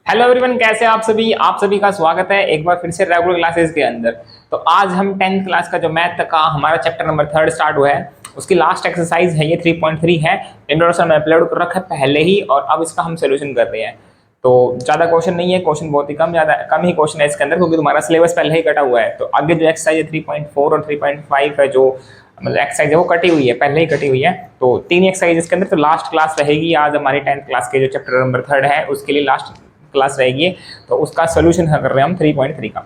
Hello everyone, कैसे हैं आप सभी का स्वागत है एक बार फिर से रेगुलर क्लासेस के अंदर। तो आज हम 10th क्लास का जो मैथ का हमारा चैप्टर नंबर 3 स्टार्ट हुआ है, उसकी लास्ट एक्सरसाइज है, ये 3.3 है। इंट्रोडक्शन में अपलोड कर रखा है पहले ही, और अब इसका हम सोल्यूशन कर रहे हैं। तो ज़्यादा क्वेश्चन नहीं है, क्वेश्चन बहुत ही कम ही क्वेश्चन है इसके अंदर, क्योंकि तुम्हारा सिलेबस पहले ही कटा हुआ है। तो आगे जो एक्सरसाइज है 3.4 और 3.5 है, जो मतलब एक्सरसाइज है वो कटी हुई है, पहले ही कटी हुई है। तो 3 एक्सरसाइज इसके अंदर। तो लास्ट क्लास रहेगी आज हमारी 10th क्लास के जो चैप्टर नंबर 3 है, उसके लिए लास्ट क्लास रहेगी। तो उसका सोल्यूशन कर रहे हैं हम 3.3 का।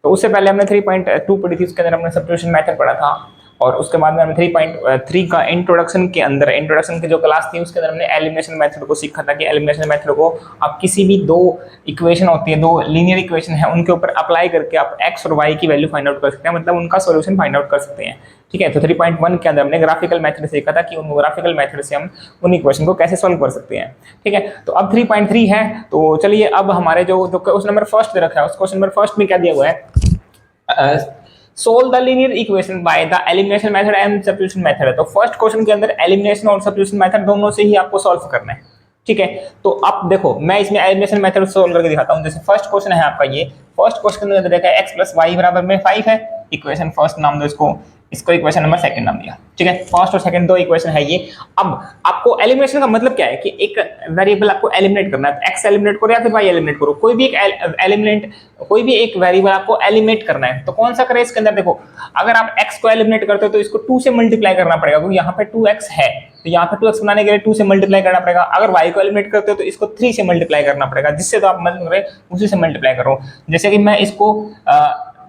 तो उससे पहले हमने 3.2 पढ़ी थी, उसके अंदर हमने सब्स्टिट्यूशन मेथड पढ़ा था। और उसके बाद में हमने 3.3 का इंट्रोडक्शन की जो क्लास थी, उसके अंदर हमने एलिमिनेशन मेथड को सीखा था कि एलिमिनेशन मेथड को आप किसी भी दो इक्वेशन होती है, दो लीनियर इक्वेशन है, उनके ऊपर अप्लाई करके आप एक्स और वाई की वैल्यू फाइंड आउट कर सकते हैं, मतलब उनका सोल्यूशन फाइंड आउट कर सकते हैं। ठीक है। तो 3.1 के अंदर हमने ग्राफिकल मेथड सीखा था कि उन ग्राफिकल मेथड से हम उन इक्वेशन को कैसे सॉल्व कर सकते हैं। ठीक है। तो अब 3.3 है। तो चलिए अब हमारे जो क्वेश्चन नंबर फर्स्ट दे रखा है, उस क्वेश्चन नंबर फर्स्ट में क्या दिया हुआ है, solve the linear equation by the elimination method and substitution method है। तो फर्स्ट क्वेश्चन के अंदर एलिमिनेशन और सब्स्टिट्यूशन मेथड दोनों से ही आपको सॉल्व करना है। ठीक है। तो अब देखो, मैं इसमें एलिमिनेशन मेथड सॉल्व करके दिखाता हूं। जैसे फर्स्ट क्वेश्चन है आपका, ये फर्स्ट क्वेश्चन के अंदर देखा है x + y बराबर में 5 है। इक्वेशन फर्स्ट नाम दो इसको इक्वेशन नंबर सेकंड नाम दिया। ठीक है। फर्स्ट और सेकंड दो इक्वेशन है ये। अब आपको एलिमिनेशन का मतलब क्या है कि एक वेरिएबल आपको एलिमिनेट करना है। x एलिमिनेट करो या फिर y एलिमिनेट करो, कोई भी एक वेरिएबल आपको एलिमिनेट करना है। तो कौन सा करें इसके अंदर? देखो, अगर आप x को एलिमिनेट करते हो तो इसको 2 से मल्टीप्लाई करना पड़ेगा, क्योंकि यहाँ पे 2x है, तो यहाँ पे 2x बनाने के लिए 2 से मल्टीप्लाई करना पड़ेगा। अगर y को एलिमिनेट करते हो तो इसको 3 से मल्टीप्लाई करना पड़ेगा, जिससे तो आप मतलब करें उसी से मल्टीप्लाई करो। जैसे कि मैं इसको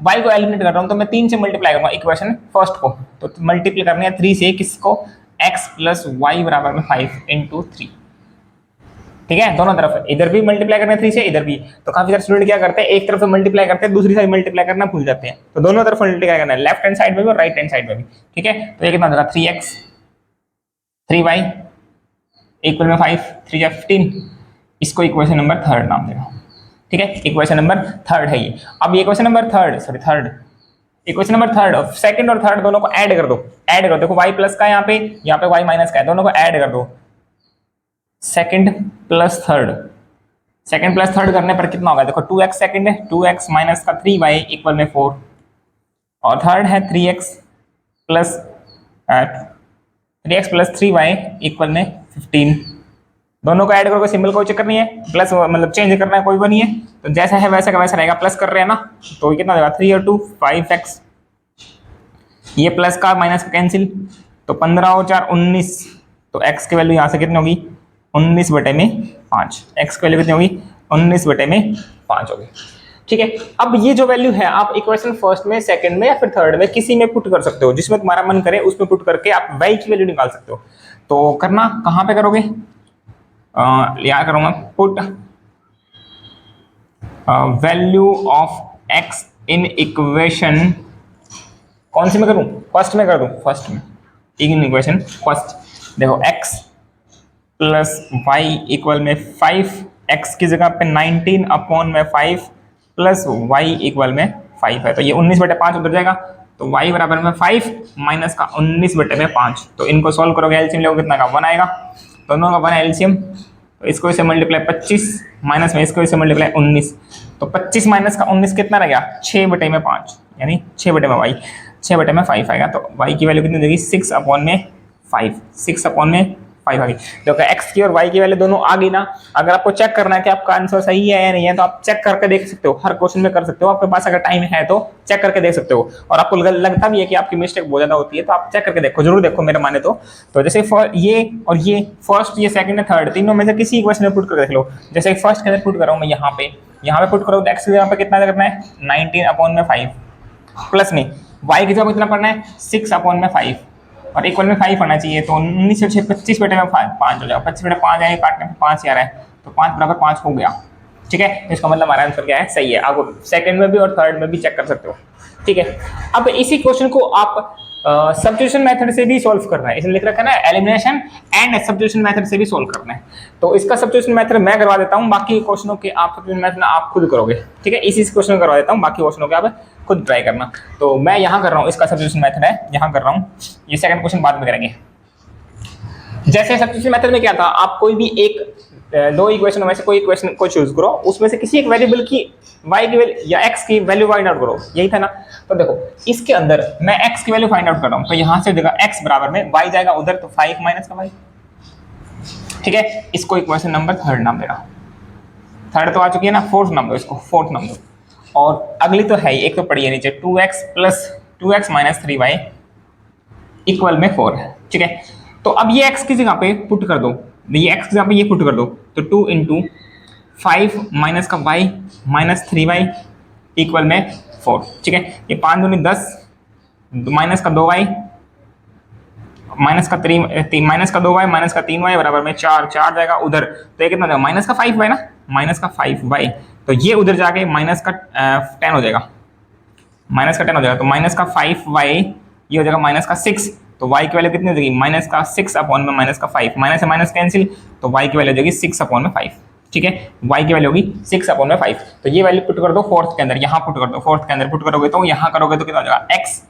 y को एलिमिनेट कर रहा हूं, तो मैं 3 से मल्टीप्लाई करूंगा इक्वेशन फर्स्ट को। तो मल्टीप्लाई करनी है 3 से, किसको? x + y बराबर में 5 × 3। ठीक है। दोनों तरफ इधर भी मल्टीप्लाई करना है 3 से, इधर भी। तो काफी सारे स्टूडेंट क्या करते हैं, एक तरफ से मल्टीप्लाई करते हैं, दूसरी साइड मल्टीप्लाई करना भूल जाते हैं। तो दोनों तरफ मल्टीप्लाई करना है, लेफ्ट हैंड साइड में भी और राइट हैंड साइड में भी। ठीक है। तो ये कितना होगा? 3x 3y इक्वल में 5, 3 या 15। इसको इक्वेशन नंबर 3 नाम देगा। ठीक है। इक्वेशन नंबर 3 है ये। अब ये equation number equation number 3 second और थर्ड दोनों को ऐड कर दो। देखो y प्लस का यहाँ पे y माइनस का है, दोनों को ऐड कर दो। सेकंड प्लस थर्ड करने पर कितना होगा? देखो 2x सेकंड है, 2x माइनस का 3y इक्वल में 4, और थर्ड है 3x प्लस 3y इक्वल में 15। दोनों को ऐड करोगे, सिंबल कोई चक्कर नहीं है, प्लस मतलब चेंज करना है कोई भी नहीं है। तो जैसा है वैसा का वैसा रहेगा, प्लस कर रहे हैं ना। तो कितना देगा? 3 और 2 5x, ये प्लस का माइनस का कैंसिल, तो 15 और 4 19। तो x की वैल्यू यहाँ से कितनी होगी? 19/5। x की वैल्यू कितनी होगी? 19/5 होगी। ठीक है। अब ये जो वैल्यू है आप इक्वेशन फर्स्ट में, सेकंड में या फिर थर्ड में किसी में पुट कर सकते हो, जिसमें तुम्हारा मन करे उसमें पुट करके आप y की वैल्यू निकाल सकते हो। तो करना कहाँ पे करोगे? याद करूंगा, put value of x in equation, कौन सी में करूं? फर्स्ट में कर दूं, फर्स्ट में इन इक्वेशन फर्स्ट। देखो x + y इक्वल में 5, x की जगह पे 19/5 प्लस y इक्वल में 5 है, तो ये 19/5 उधर जाएगा। तो y बराबर में 5 माइनस का 19/5। तो इनको सॉल्व करोगे, एलसीएम लोगे, कितना का 1 आएगा। दोनों का 1 है एलसीएम। तो इसको इसे मल्टीप्लाई 25 माइनस में इसको इसे मल्टीप्लाई 19। तो 25 माइनस का 19 कितना रह गया? 6/5, यानी 6/y, 6/5 आएगा। तो y की वैल्यू कितनी देगी? 6/5, 6/5 आ गई। देखो x की और y की वैल्यू दोनों आ गई ना। अगर आपको चेक करना है कि आपका आंसर सही है या नहीं है, तो आप चेक करके देख सकते हो, हर क्वेश्चन में कर सकते हो। आपके पास अगर टाइम है तो चेक करके देख सकते हो, और आपको लगता भी है कि आपकी मिस्टेक बहुत ज्यादा होती है, तो आप चेक करके देखो, जरूर देखो मेरे माने तो। जैसे ये और ये फर्स्ट, ये सेकंड, थर्ड, तीनों में से किसी इक्वेशन में पुट कर देख लो। जैसे फर्स्ट के अंदर पुट कर रहा हूं मैं, यहाँ पे पुट करो, तो x की जगह पे कितना करना है? 19/5 प्लस में y की जगह कितना पढ़ना है? 6/5, और इक्वल में 5 आना चाहिए। तो 19 से 6 25/5 हो जाएगा। 25/5 आएगा, काटने में 5 आ रहा है, तो 5/5 हो गया। ठीक है। तो इसका मतलब हमारा आंसर क्या है? सही है। आप सेकंड में भी और थर्ड में भी चेक कर सकते हो। ठीक है। अब इसी क्वेश्चन को आप सब्स्टिट्यूशन मेथड से भी सॉल्व करना है। इसमें लिख रखा है ना, एलिमिनेशन एंड सब्स्टिट्यूशन मेथड से भी सॉल्व करना है। तो इसका सब्स्टिट्यूशन मेथड मैं करवा देता हूं, बाकी क्वेश्चनों के आप सब्स्टिट्यूशन मेथड आप खुद करोगे। ठीक है। इसी क्वेश्चन करवा देता हूं, बाकी क्वेश्चनों के आप खुद ट्राई करना। तो मैं यहाँ कर रहा हूँ, इसका सब्स्टिट्यूशन मेथड है, यहाँ कर रहा हूँ। ये सेकंड क्वेश्चन बाद में करेंगे। जैसे सब्स्टिट्यूशन मेथड में क्या था, आप कोई भी एक दो इक्वेशन में से कोई इक्वेशन को चूज करो, उसमें से किसी एक वेरिएबल की y की वैल्यू या x की वैल्यू फाइंड आउट करो, यही था ना। तो देखो इसके अंदर मैं x की वैल्यू फाइंड आउट कर रहा हूँ, तो यहाँ से देखा x बराबर में y जाएगा उधर, तो 5 माइनस का y, ठीक है। इसको इक्वेशन नंबर थर्ड नाम दे रहा हूँ, थर्ड तो आ चुकी है ना, फोर्थ नाम दो इसको, फोर्थ नाम दो। और अगली तो है ही, एक तो पड़ी है नीचे 2x plus 2x minus 3y equal में 4 है, ठीक है। तो अब ये x की जगह पे पुट कर दो, ये x की जगह पे ये पुट कर दो, तो 2 इंटू 5 माइनस का y माइनस 3y इक्वल में 4, ठीक है। ये 5 दूनी 10 माइनस का 2y माइनस का 3 माइनस का 2y माइनस का 3y बराबर में 4 जाएगा उधर, तो ये कितना जाएगा माइनस का 5y ना, माइनस का 5y, तो ये उधर जाके माइनस का 10 हो जाएगा, माइनस का 10 हो जाएगा, तो माइनस का 5y ये हो जाएगा माइनस का 6, तो y की वैल्यू कितनी हो जाएगी माइनस का 6 अपॉन में माइनस का 5, माइनस से माइनस कैंसिल, तो y की वैल्यू हो जाएगी 6 अपॉन में 5, ठीक है। y की वैल्यू होगी 6 अपॉन में 5, तो ये वैल्यू पुट कर दो फोर्थ के अंदर, यहाँ पुट कर दो, फोर्थ के अंदर पुट करोगे तो यहाँ करोगे तो कितना हो जाएगा x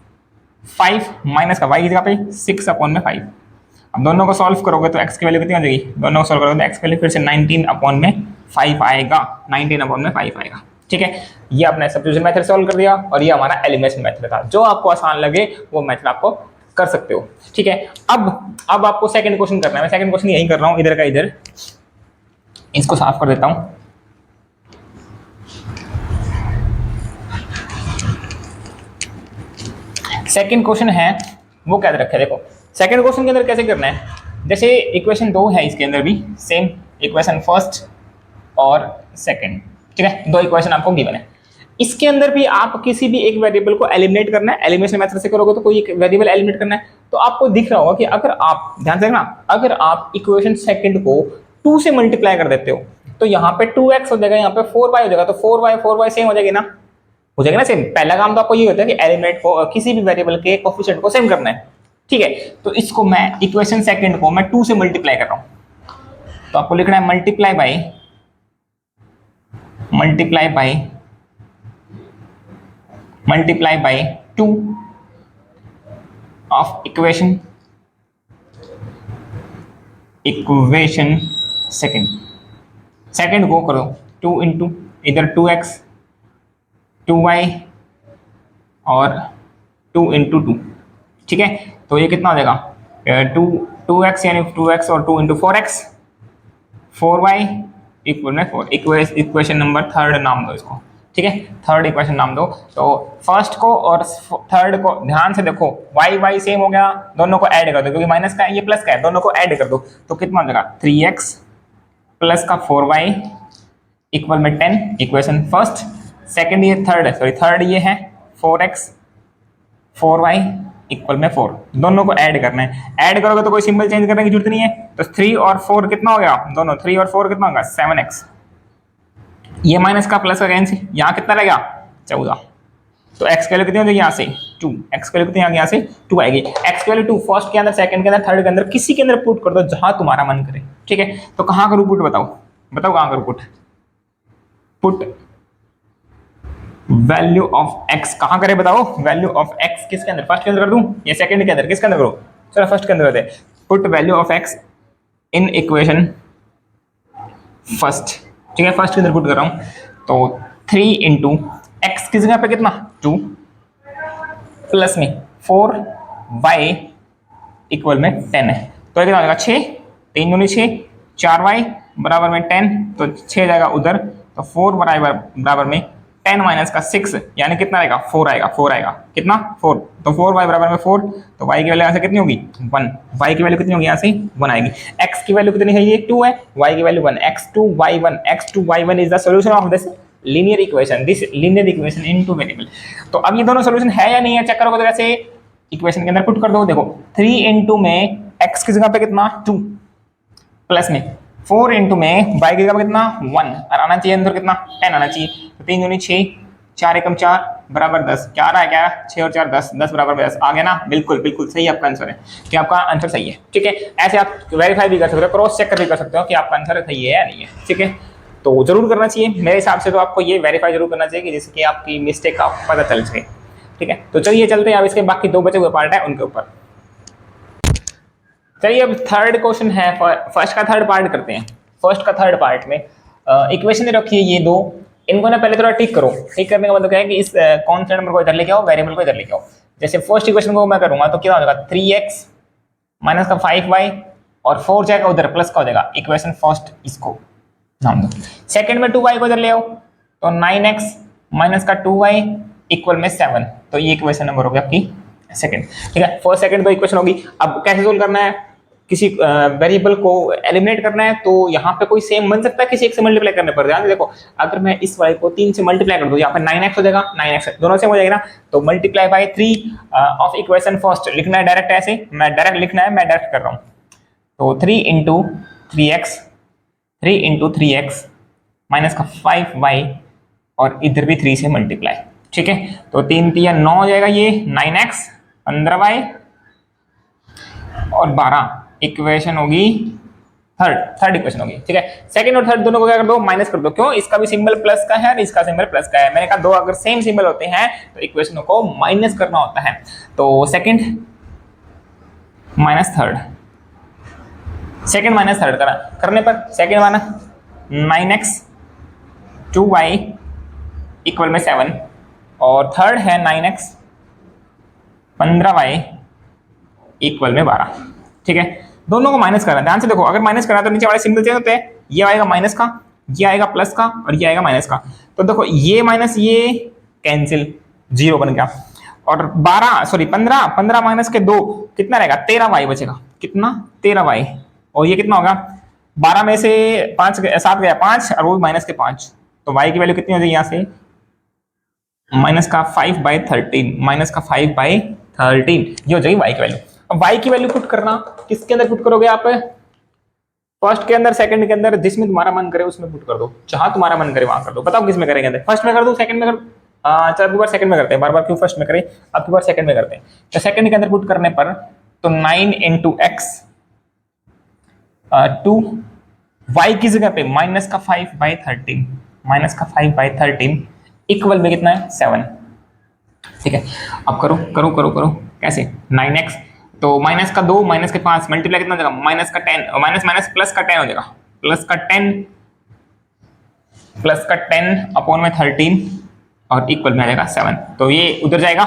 5 माइनस का y की जगह पे 6 अपॉन में 5। अब दोनों को सॉल्व करोगे तो x की वैल्यू कितनी हो जाएगी, दोनों को सॉल्व करोगे तो x की वैल्यू फिर से 19 अपॉन में 5 आएगा, 19 अपॉन में 5 आएगा, ठीक है। ये आपने सब्स्टिट्यूशन मेथड सॉल्व कर दिया, और ये हमारा एलिमिनेशन मेथड था। जो आपको आसान लगे वो मेथड आपको कर सकते हो, ठीक है। अब आपको सेकंड क्वेश्चन करना है, मैं सेकंड क्वेश्चन यही कर रहा हूँ, इधर का इधर, इसको साफ कर देता हूँ। सेकंड क्वेश्चन है वो क्या रखा है, देखो सेकंड क्वेश्चन के अंदर कैसे करना है, जैसे इक्वेशन 2 है, इसके अंदर भी सेम इक्वेशन फर्स्ट और सेकंड, ठीक है, दो इक्वेशन आपको गिवन है। इसके अंदर भी आप किसी भी एक वेरिएबल को एलिमिनेट करना है, एलिमिनेशन मेथड से करोगे तो कोई एक वेरिएबल एलिमिनेट करना है, तो आपको दिख रहा होगा कि अगर आप ध्यान से देखना, अगर आप इक्वेशन सेकंड को 2 से मल्टीप्लाई कर देते हो तो यहाँ पे 2x हो जाएगा, यहाँ पे 4y हो जाएगा, तो 4y सेम हो जाएगी ना, हो जाएगा ना सेम। पहला काम तो आपको ये होता है कि एलिमिनेट को किसी भी वेरिएबल के कोएफिशिएंट को सेम करना है, ठीक है। तो इसको मैं इक्वेशन सेकंड को मैं 2 से मल्टीप्लाई कर रहा हूं, तो आपको लिखना है multiply by 2 of equation second को करो 2 इंटू इधर 2x 2y और 2 इंटू 2, ठीक है। तो ये कितना हो जाएगा 2x यानी 2x और 2 इंटू 4x 4y इक्वल में 4, इक्वेशन नंबर थर्ड नाम दो इसको, ठीक है, थर्ड इक्वेशन नाम दो। तो फर्स्ट को और थर्ड को ध्यान से देखो, y सेम हो गया, दोनों को ऐड कर दो, क्योंकि माइनस का है ये प्लस का है, दोनों को ऐड कर दो, तो कितना हो जाएगा 3x प्लस का 4y इक्वल में 10, इक्वेशन फर्स्ट। सेकंड ये थर्ड ये है 4x 4y इक्वल में 4, दोनों को ऐड करना है, ऐड करोगे तो कोई सिंबल चेंज करने की जरूरत नहीं है, तो 3 और 4 कितना हो गया, दोनों 3 और 4 कितना होगा 7x, ये माइनस का प्लस का कैंसिल, यहाँ कितना रहेगा 14, तो x की वैल्यू कितनी हो जाएगी यहाँ से 2, x की वैल्यू कितनी यहाँ से 2 आएगी, x की वैल्यू 2 फर्स्ट के अंदर, सेकंड के अंदर, थर्ड के अंदर, किसी के अंदर पुट कर दो जहां तुम्हारा मन करे, ठीक है। तो कहाँ करूँ पुट, बताओ कहाँ करूँ पुट वैल्यू ऑफ x कहां करे, बताओ वैल्यू ऑफ x किसके अंदर, फर्स्ट के अंदर कर दूं या सेकंड के अंदर, किसके अंदर करो, चलो फर्स्ट के अंदर करते हैं। Put value of x in equation first, ठीक है, फर्स्ट के अंदर पुट कर रहा हूं, तो 3 इंटू x की जगह पे कितना 2 प्लस में 4y इक्वल में 10 है, तो कितना हो जाएगा 6, 3 दूनी 6 4y बराबर में 10, तो 6 जाएगा उधर, तो 4 बराबर में 10 माइनस का 6 यानी कितना आएगा 4 आएगा, कितना 4, तो 4y बराबर में 4, तो y की वैल्यू यहाँ से कितनी होगी 1, y की वैल्यू कितनी होगी यहाँ से 1 आएगी, x की वैल्यू कितनी है ये 2 है, y की value 1, x2y1 is the solution of this linear equation into variable. तो अब ये दोनों सॉल्यूशन है या नहीं है चेक करोगे, तो ऐसे इक्वेशन के अंदर पुट कर दो, देखो 3 इंटू में x की जगह पे कितना 2 प्लस में 4 इंटू में y की जगह पे कितना 1 और आना चाहिए अंदर कितना 10 आना चाहिए, तो 3 दूनी 6 4 एकम 4 बराबर 10, क्या आ रहा है क्या 6 और 4 10 बराबर 10 आ गया ना, बिल्कुल सही आपका आंसर है, कि आपका आंसर सही है, ठीक है। ऐसे आप वेरीफाई भी कर सकते हो, क्रॉस चेक भी कर सकते हो कि आपका आंसर सही है या नहीं है, ठीक है। तो जरूर करना चाहिए मेरे हिसाब से, तो आपको ये वेरीफाई जरूर करना चाहिए कि जिससे कि आपकी मिस्टेक का पता चल सके, ठीक है। तो चलिए चलते हैं अब इसके बाकी 2 बचे हुए पार्ट है उनके ऊपर। चलिए अब थर्ड क्वेश्चन है, फर्स्ट का थर्ड पार्ट करते हैं। फर्स्ट का थर्ड पार्ट में इक्वेशन दे रखी है ये दो, इनको ना पहले थोड़ा ठीक करो। ठीक करने का मतलब क्या है कि इस कॉन्स्टेंट नंबर को इधर लेके आओ, वेरिएबल को इधर लेके आओ। जैसे फर्स्ट इक्वेशन को मैं करूंगा तो क्या हो जाएगा 3x माइनस का 5y और 4 जाएगा उधर, प्लस का हो जाएगा। इक्वेशन फर्स्ट इसको नाम दो। सेकंड में 2y को इधर ले आओ तो 9x माइनस का 2y इक्वल में 7। तो ये इक्वेशन नंबर हो गया आपकी सेकंड। ठीक है, फर्स्ट सेकंड दो इक्वेशन होगी। अब कैसे सोल्व करना है, किसी वेरिएबल को एलिमिनेट करना है तो यहाँ पे कोई सेम बन सकता है किसी एक से मल्टीप्लाई करने पर। ध्यान देखो, अगर मैं इस वाले को 3 से मल्टीप्लाई कर दूं, यहाँ पे 9x हो जाएगा, 9x दोनों सेम हो जाएगा ना, तो multiply by 3 of equation first लिखना है डायरेक्ट। ऐसे मैं डायरेक्ट लिखना है, मैं डायरेक्ट कर रहा हूँ। तो 3 इंटू 3x माइनस का 5y और इधर भी 3 से मल्टीप्लाई। ठीक है, तो 3 3 9 हो जाएगा, ये 9x 15y और 12 इक्वेशन होगी थर्ड इक्वेशन होगी। ठीक है, सेकंड और थर्ड दोनों को क्या कर दो, माइनस कर दो। क्यों, इसका भी सिंबल प्लस का है और इसका सिंबल प्लस का है। मैंने कहा दो अगर सेम सिंबल होते हैं तो इक्वेशनों को माइनस करना होता है। तो second minus third, second minus third करने पर सेकंड माना 9x 2y इक्वल में 7 और थर्ड है 9x 15y इक्वल में 12। ठीक है, दोनों को माइनस करना है। ध्यान से देखो, अगर माइनस करना तो नीचे वाले सिंबल चेंज होते हैं। ये आएगा माइनस का, ये आएगा प्लस का और ये आएगा माइनस का। तो देखो ये माइनस ये कैंसिल, 0 बन गया। और 15 माइनस के 2 कितना रहेगा, 13y बचेगा। कितना, 13y। और ये कितना होगा, 12 में से 7 गया 5 और वो माइनस के 5। तो y की वैल्यू कितनी हो जाएगी यहाँ से, माइनस का 5/13, माइनस का 5/13 ये हो जाएगी y की वैल्यू। अब y की वैल्यू पुट करना, किसके अंदर पुट करोगे आप, फर्स्ट के अंदर, सेकंड के अंदर, जिसमें तुम्हारा मन करे उसमें पुट कर दो। जहां तुम्हारा मन करे वहां कर दो। बताओ किस में करेंगे, फर्स्ट में कर दो, सेकंड में कर दो। चलो एक बार सेकंड में करते हैं, बार बार क्यों फर्स्ट में करें, अब की बार सेकंड में करते हैं। तो सेकंड के अंदर पुट करने पर तो 9 इंटू एक्स 2 y की जगह पे माइनस का 5/13, माइनस का 5/13 इक्वल में कितना है 7। ठीक है, अब करो करो करो करो कैसे, 9x तो माइनस का 2 माइनस के 5 मल्टीप्लाई कितना हो जाएगा, माइनस का 10 माइनस माइनस प्लस का 10 हो जाएगा, प्लस का 10 अपॉन में 13 और इक्वल में आ जाएगा 7। तो ये उधर जाएगा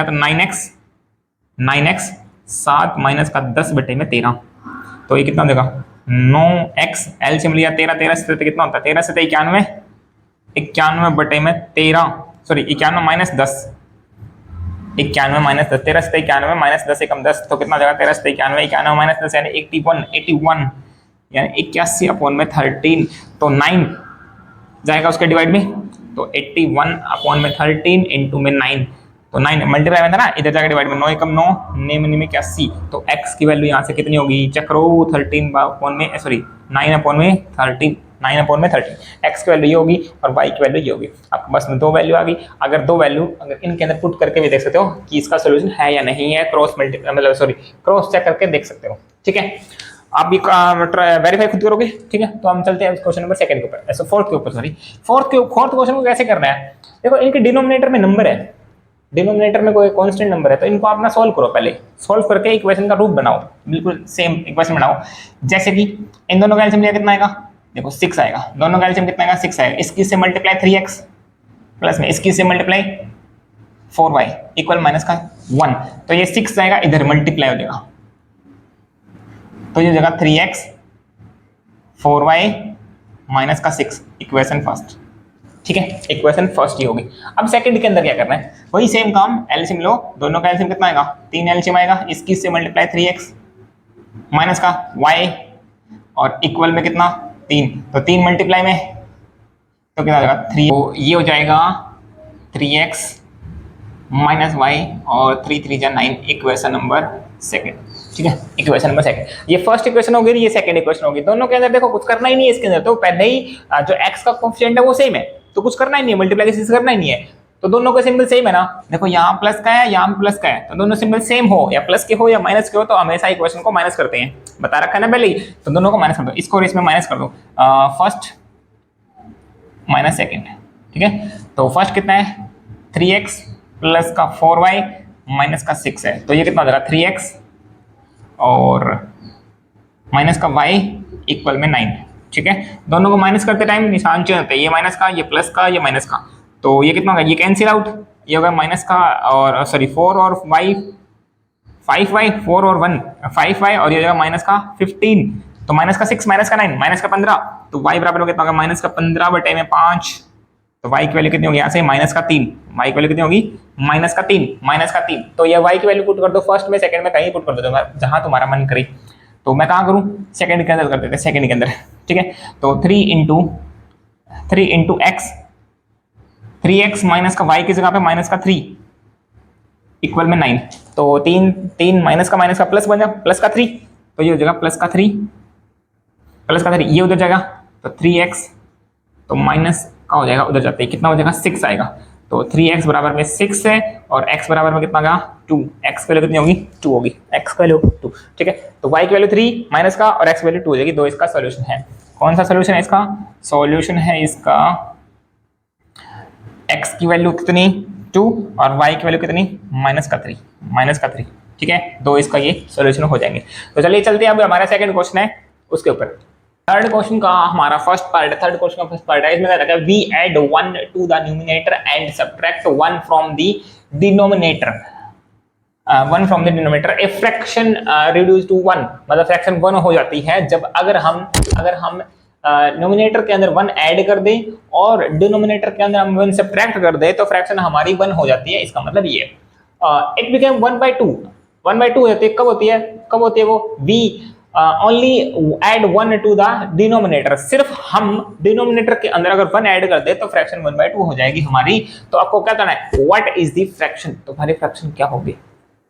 तो 9x 7 माइनस का 10/13। तो ये कितना हो जाएगा 9x एलसीएम लिया 13 से कितना होता है, 13 से 91, 91/13 सॉरी 91 माइनस 10, 91 माइनस 10, 13 से 91 माइनस 10 एकम 10, तो कितना हो जाएगा 13 से 91, 91 माइनस 10 यानी 81 यानी 81 अपॉन में 13। तो 9 जाएगा उसके डिवाइड में, तो 81 अपॉन में 13 इंटू में 9, तो 9 मल्टीप्लाई में था ना, इधर जाकर डिवाइड में 9 एकम 9 9 में 81। तो x की वैल्यू यहाँ से कितनी होगी, चेक करो, 13 अपॉन में सॉरी 9 अपॉन में 13 x की वैल्यू ये होगी और y की वैल्यू ये होगी। आपके पास में दो वैल्यू आ गई। अगर दो वैल्यू अगर इनके अंदर पुट करके भी देख सकते हो कि इसका सोल्यूशन है या नहीं है, क्रॉस चेक करके देख सकते हो। ठीक है, आप ये वेरीफाई खुद करोगे। ठीक है, तो हम चलते हैं क्वेश्चन नंबर सेकंड के ऊपर, ऐसा फोर्थ क्वेश्चन को कैसे करना है। देखो इनके डिनोमिनेटर में नंबर है, डिनोमिनेटर में कोई कांस्टेंट नंबर है, तो इनको आप ना सॉल्व करो, पहले सॉल्व करके इक्वेशन का रूप बनाओ, बिल्कुल सेम इक्वेशन बनाओ। जैसे कि इन दोनों का एलसीएम लिया कितना आएगा, देखो 6 आएगा, दोनों का एलसीएम कितना आएगा 6 आएगा। इसकी से मल्टीप्लाई 3x प्लस में इसकी से मल्टीप्लाई 4y इक्वल माइनस का 1, तो ये 6 आएगा, इधर मल्टीप्लाई हो जाएगा, तो ये जगह 3x 4y माइनस का 6 इक्वेशन फर्स्ट। ठीक है, इक्वेशन फर्स्ट ही होगी। अब सेकंड के अंदर क्या करना है, वही सेम काम, एलसीएम लो, दोनों का एलसीएम कितना आएगा 3 एलसीएम आएगा, इसकी से मल्टीप्लाई 3x माइनस का y और इक्वल में कितना 3, तो 3 मल्टीप्लाई में तो कितना हो जाएगा 3, तो ये हो जाएगा 3x माइनस y और 3 3 जा 9 इक्वेशन नंबर सेकंड। ठीक है, इक्वेशन नंबर सेकंड। ये फर्स्ट इक्वेशन होगी, ये सेकंड इक्वेशन होगी। दोनों के अंदर देखो कुछ करना ही नहीं है, इसके अंदर तो पहले ही जो x का कोएफिशिएंट है वो सेम है, तो कुछ करना ही नहीं है, मल्टीप्लिकेशन करना ही नहीं है। तो दोनों का सिंबल सेम है ना, देखो यहाँ प्लस का है, यहाँ प्लस का है, तो दोनों सिंबल सेम हो या प्लस के हो या माइनस के हो, तो हमेशा इक्वेशन को माइनस करते हैं, बता रखा है ना पहले ही। तो दोनों को माइनस कर दो, इसको इसमें माइनस कर दो, फर्स्ट माइनस सेकंड। ठीक है, तो फर्स्ट कितना है 3x प्लस का 4y माइनस का 6 है, तो ये कितना हो जाएगा 3x और माइनस का y इक्वल में 9। ठीक है, दोनों को माइनस करते टाइम निशान चेंज होता है, ये माइनस का, ये प्लस का, ये माइनस का, तो ये कितना होगा, ये कैंसिल आउट, ये होगा माइनस का और सॉरी 4 और y 5y 4 और 1 5y और ये हो जाएगा माइनस का 15, तो माइनस का 6 माइनस का 9 माइनस का 15, तो y बराबर हो कितना होगा माइनस का 15 बटे में 5, तो y की वैल्यू कितनी होगी यहाँ से माइनस का 3, y की वैल्यू कितनी होगी माइनस का 3 माइनस का 3, तो ये y की वैल्यू पुट कर दो फर्स्ट में, सेकंड में कहीं पुट कर दो जहां तुम्हारा मन करे। तो मैं कहाँ करूँ, सेकंड के अंदर कर देते हैं, सेकंड के अंदर, ठीक है। तो 3 इंटू एक्स, 3x माइनस का y की जगह पे माइनस का 3 इक्वल में 9, तो 3 माइनस का प्लस बन जाएगा प्लस का 3, तो ये हो जाएगा प्लस का 3 ये उधर जाएगा, तो 3x तो माइनस का हो जाएगा उधर जाते ही कितना हो जाएगा 6 आएगा, तो 3x बराबर में 6 है और x बराबर में कितना आएगा 2, x की वैल्यू कितनी होगी 2 होगी, x की वैल्यू 2, ठीक है। तो y की वैल्यू 3 माइनस का और x की वैल्यू 2 हो जाएगी, दो इसका सॉल्यूशन है। कौन सा सॉल्यूशन है इसका, सॉल्यूशन है इसका x की वैल्यू कितनी 2 और y की वैल्यू कितनी माइनस का 3, ठीक है, दो इसका ये सॉल्यूशन हो जाएंगे। तो चलिए चलते हैं, अब हमारा सेकंड क्वेश्चन है उसके ऊपर। थर्ड क्वेश्चन का हमारा फर्स्ट पार्ट है, थर्ड क्वेश्चन का फर्स्ट पार्ट है, इसमें कहता है we add 1 to the numerator and subtract 1 from the denominator, 1 from the denominator, a fraction reduce to 1, मतलब फ्रैक्शन 1 हो जाती है जब अगर हम नोमिनेटर के अंदर 1 ऐड कर दें और डिनोमिनेटर के अंदर हम 1 सब्ट्रैक्ट कर दें तो फ्रैक्शन हमारी 1 हो जाती है। इसका मतलब ये इट बिकेम 1/2 होती है, कब होती है वो, we only add 1 to the denominator, सिर्फ हम डिनोमिनेटर के अंदर अगर 1 ऐड कर दे तो फ्रैक्शन 1/2 हो जाएगी हमारी। तो आपको क्या करना है, व्हाट इज द फ्रैक्शन, तो हमारी फ्रैक्शन क्या होगी,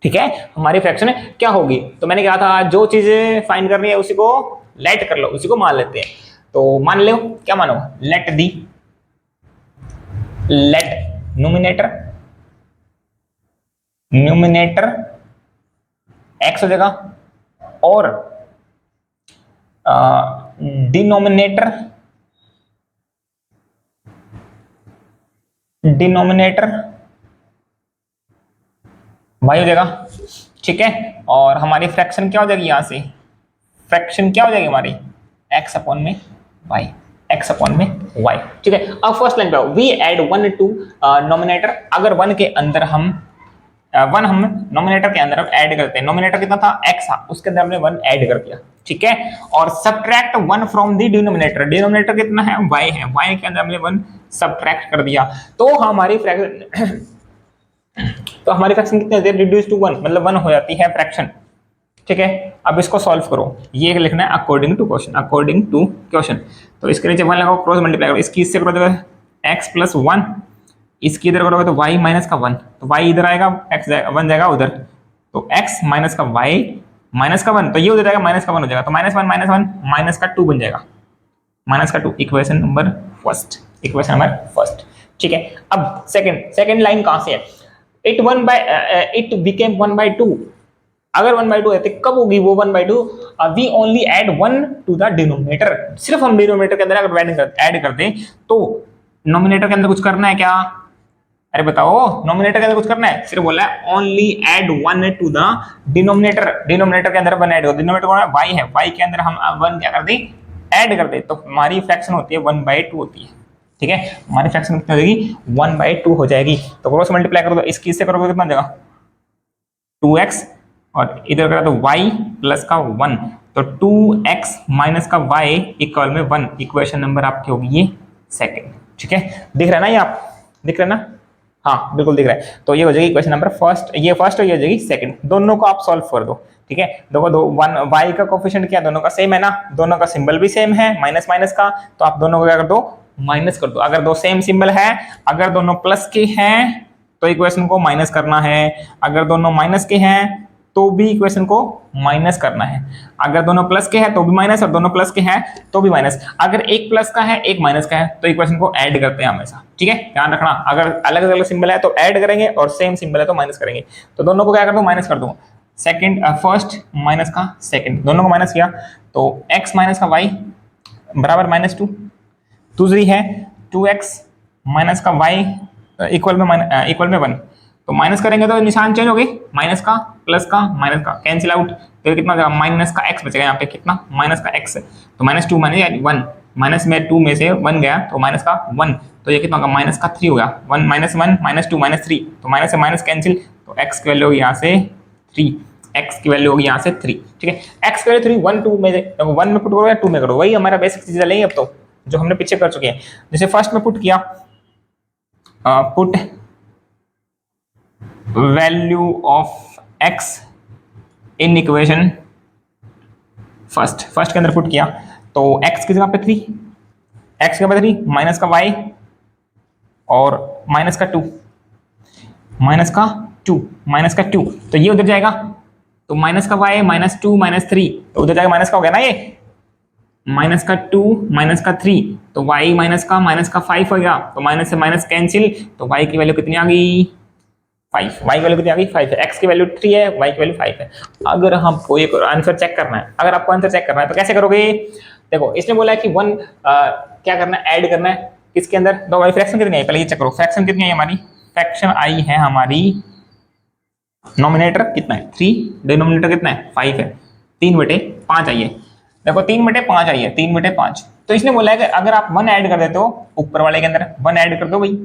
ठीक है, हमारी फ्रैक्शन क्या होगी। तो मैंने कहा था जो चीजें फाइंड करनी है उसी को लेट कर लो, उसी को मान लेते हैं। तो मान लो, क्या मानो, लेट न्यूमिनेटर x हो जाएगा और डिनोमिनेटर y हो जाएगा, ठीक है। और हमारी फ्रैक्शन क्या हो जाएगी, यहां से फ्रैक्शन क्या हो जाएगी हमारी x अपॉन में y, ठीक है। अब फर्स्ट लाइन पे वी ऐड 1 टू नोमिनेटर, अगर 1 के अंदर हम 1 हम नोमिनेटर के अंदर ऐड करते हैं, नोमिनेटर कितना था x था, उसके अंदर हमने 1 ऐड कर दिया, ठीक है। और सब्ट्रैक्ट 1 फ्रॉम द डिनोमिनेटर कितना है y है, y के अंदर हमने 1 सब्ट्रैक्ट कर दिया, तो हमारी फ्रैक्शन कितनी होती है, रिड्यूस टू 1, मतलब 1 हो जाती है फ्रैक्शन, ठीक है। अब इसको सॉल्व करो, ये लिखना है अकॉर्डिंग टू क्वेश्चन, तो इसके नीचे 1 लगाओ, क्रॉस मल्टीप्लाई करो, इसकी इससे करो x प्लस 1, इसकी इधर करोगे तो y माइनस का 1, तो y इधर आएगा, x 1 जाएगा उधर, तो x माइनस का y माइनस का 1, तो ये उधर जाएगा माइनस का 1 हो जाएगा, तो -1 माइनस का 2 बन जाएगा, माइनस का 2, इक्वेशन नंबर फर्स्ट, ठीक है। अब सेकंड लाइन कहां से है, इट बिकेम 1/2, अगर 1/2 है तो कब होगी वो 1/2, we only add 1 to the denominator, सिर्फ हम डिनोमिनेटर के अंदर अगर ऐड कर दें तो नोमिनेटर के अंदर कुछ करना है क्या, अरे बताओ, नोमिनेटर के अंदर कुछ करना है, सिर्फ बोला है only add 1 to the denominator के अंदर 1 ऐड करो, डिनोमिनेटर कौन है, y है, y के अंदर हम 1 क्या कर दें, ऐड कर दे, तो हमारी फ्रैक्शन होती है 1/2 होती है, ठीक है। हमारी फ्रैक्शन कितनी हो जाएगी 1/2 हो जाएगी, तो क्रॉस मल्टीप्लाई करो, तो इसकी इससे करोगे कितना जाएगा 2x और इधर करा तो y प्लस का 1, तो 2x माइनस का y इक्वल में 1, इक्वेशन नंबर आपकी होगी ये सेकंड, ठीक है। दिख रहा है ना, ये आप दिख रहा है ना, हाँ बिल्कुल दिख रहा है। तो ये हो जाएगी इक्वेशन नंबर फर्स्ट, ये फर्स्ट और ये हो जाएगी सेकंड, दोनों को आप सॉल्व कर दो, ठीक है। देखो 1 y का कोफिशिएंट क्या, दोनों का सेम है ना, दोनों का सिंबल भी सेम है माइनस का, तो आप दोनों को क्या कर दो, माइनस कर दो। अगर दो सेम सिंबल है, अगर दोनों प्लस के हैं तो इक्वेशन को माइनस करना है, अगर दोनों माइनस के हैं तो भी इक्वेशन को माइनस करना है, अगर दोनों प्लस के हैं तो भी माइनस और दोनों प्लस के हैं तो भी माइनस, अगर एक प्लस का है एक माइनस का है तो इक्वेशन को ऐड करते हैं हमेशा, ठीक है, ध्यान रखना। अगर अलग अलग सिंबल है तो ऐड करेंगे और सेम सिंबल है तो माइनस करेंगे, तो दोनों को क्या कर दूं, माइनस कर दूं, सेकंड फर्स्ट माइनस का सेकंड, दोनों को माइनस किया तो x माइनस का y बराबर -2, दूसरी है 2x माइनस का y इक्वल में 1, तो माइनस करेंगे तो निशान चेंज हो गई, माइनस का प्लस का माइनस का कैंसिल आउट, तो कितना जाएगा माइनस का x बचेगा यहाँ पे, कितना माइनस का x, तो -2 -1, माइनस में 2 में से 1 गया तो माइनस का 1, तो ये कितना होगा माइनस का 3 हो गया। 1 -1 -2 -3, तो माइनस से माइनस कैंसिल, तो x की वैल्यू होगी यहाँ से 3, x की वैल्यू होगी यहाँ से 3। ठीक है, x की वैल्यू 3 1 2 में 1 में पुट करो या 2 में करो, वही हमारा बेसिक चीज लेंगे अब तो, जो हमने पीछे कर चुके हैं। जैसे फर्स्ट में पुट किया, put value of x in equation first के अंदर पुट किया, तो x की जगह पे 3, x की जगह पे 3 माइनस का y और माइनस का 2 तो ये उधर जाएगा, तो माइनस का y -2 -3, तो उधर जाएगा माइनस का हो गया ना, ये माइनस का 2 माइनस का 3, तो y माइनस का 5 हो गया, तो माइनस से माइनस कैंसिल, तो y की वैल्यू कितनी आ गई 5, y की वैल्यू कितनी आ गई 5 है, x की वैल्यू 3 है, y की वैल्यू 5 है। अगर हमको ये आंसर चेक करना है, अगर आपको आंसर चेक करना है तो कैसे करोगे? देखो इसने बोला है कि 1 क्या करना है, ऐड करना है किसके अंदर, तो भाई फ्रैक्शन कितनी आई पहले ये चेक करो, फ्रैक्शन कितनी आई हमारी, फ्रैक्शन आई है हमारी, नोमिनेटर कितना है 3, डिनोमिनेटर कितना है 5 है, 3/5 आई है। देखो 3/5 आई है, 3/5, तो इसने बोला है कि अगर आप 1 ऐड कर देते हो ऊपर वाले के अंदर, 1 ऐड कर दो भाई,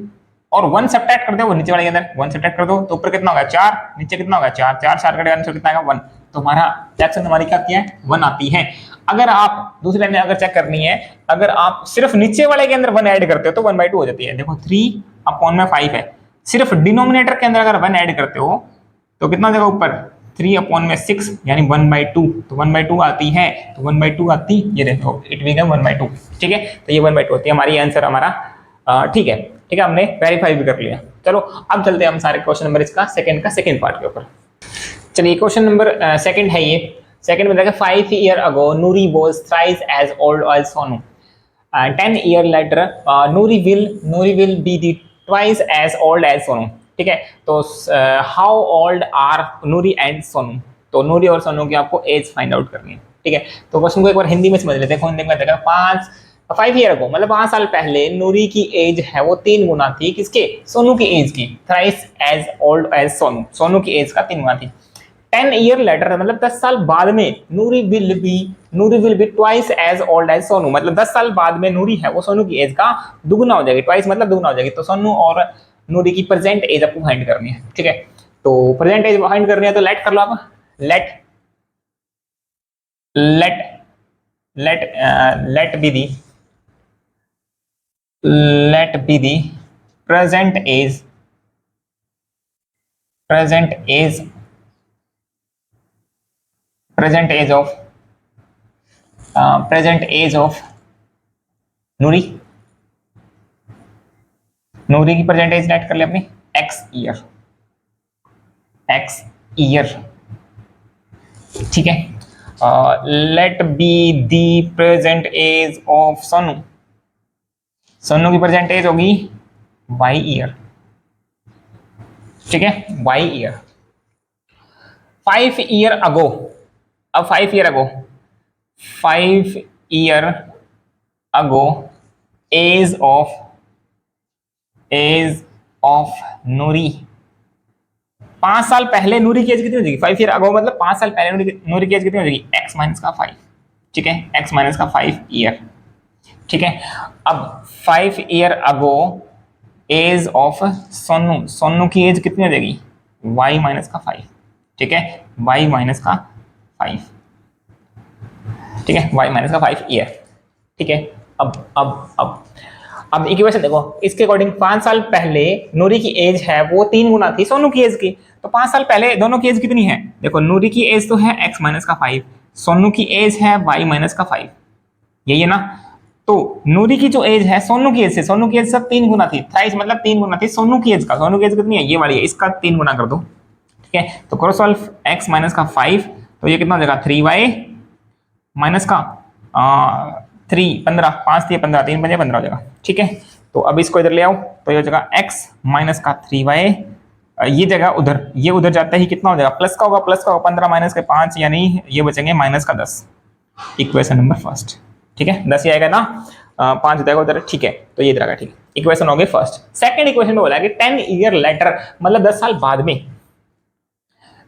और 1 सब्ट्रैक्ट कर दो नीचे वाले के अंदर, 1 सब्ट्रैक्ट कर दो तो ऊपर कितना होगा 4, नीचे कितना होगा 4, 4 कटेगा आंसर कितना आएगा 1, तो हमारा फ्रैक्शन हमारी क्या किया है 1 आती है। अगर आप दूसरी लाइन में अगर चेक करनी है, अगर आप सिर्फ नीचे वाले के अंदर 1 ऐड करते हो तो 1/2 हो जाती है। देखो 3/5 है, सिर्फ डिनोमिनेटर के अंदर अगर 1 ऐड करते हो तो कितना हो जाएगा ऊपर 3/6 यानी 1/2, तो 1/2 आती है, तो 1/2 आती, ये देखो इट बिकम 1/2। ठीक है, तो ये 1/2 होती है हमारी आंसर हमारा। ठीक है, हमने वेरीफाई भी कर लिया। चलो अब चलते हैं हम सारे क्वेश्चन नंबर इसका सेकंड पार्ट के ऊपर। चलिए क्वेश्चन नंबर सेकंड है ये, सेकंड में देखा 5 year ago Noori was thrice as old as Sonu, 10 year later Noori will be the twice as old as Sonu. ठीक है, तो how old are Noori and Sonu, तो नूरी और सोनू की आपको एज फाइंड आउट करनी है। ठीक है, तो क्वेश्चन को एक बार हिंदी में समझ लेते हैं। हिंदी में देखा 5 ईयर अगो मतलब 5 साल पहले नूरी की एज है वो 3 गुना थी किसके, सोनू की एज की, thrice as old as Sonu, Sonu की एज का 3 गुना थी। 10 ईयर लेटर मतलब 10 साल बाद में Noori will be twice as old as Sonu, मतलब 10 साल बाद में नूरी है वो सोनू की एज का दुगुना हो जाएगी, ट्वाइस मतलब दुगुना हो जाएगी। तो सोनू और नूरी की प्रेजेंट एज आपको फाइंड करनी है। ठीक है, तो प्रेजेंट एज फाइंड करनी है तो लेट कर लो आप, let be the present age of Noori की प्रेजेंट एज लेट कर ले अपनी x ईयर। ठीक है, let be the present age of Sonu, Sonu की प्रेजेंट एज होगी y ईयर। ठीक है, y ईयर। 5 ईयर अगो, अब 5 year ago age of Noori, 5 साल पहले नूरी की एज कितनी हो जाएगी, 5 ईयर अगो मतलब 5 साल पहले नूरी की एज कितनी हो जाएगी, x माइनस का 5। ठीक है, x माइनस का 5 ईयर। ठीक है, अब 5 year ago age of Sonu, Sonu की एज कितनी हो जाएगी, y माइनस का 5। ठीक है, y माइनस का 5। ठीक है, y माइनस का 5 ईयर। ठीक है, अब इक्वेशन देखो, इसके अकॉर्डिंग 5 साल पहले नूरी की एज है वो 3 गुना थी सोनू की एज की, तो 5 साल पहले दोनों की एज कितनी है, देखो नूरी की एज तो है x माइनस का 5, सोनू की एज है y माइनस का 5, यही है ना। तो नूरी की जो एज है सोनू की एज से, सोनू की एज सब 3 गुना थी, थ्राइस मतलब 3 गुना थी सोनू की एज का, सोनू की एज कितनी है ये वाली है, इसका 3 गुना कर दो। ठीक है, तो करो सॉल्व x माइनस का 5, तो ये कितना हो जाएगा 3y माइनस का 3 15, 5 3 15, 3 5 15 हो जाएगा। ठीक है, तो अब इसको इधर ले आओ, तो ये हो जाएगा x माइनस का 3y, ये जगह उधर, ये उधर जाता ही कितना हो जाएगा, प्लस का होगा, 15 माइनस के 5 यानी ये बचेंगे माइनस का 10। Equation number first. ठीक है, 10 ही आएगा ना, 5 हो जाएगा उधर। ठीक है, तो ये इधर आएगा। ठीक है, इक्वेशन हो गई फर्स्ट। सेकंड इक्वेशन में बोला है कि 10 ईयर लेटर मतलब 10 साल बाद में,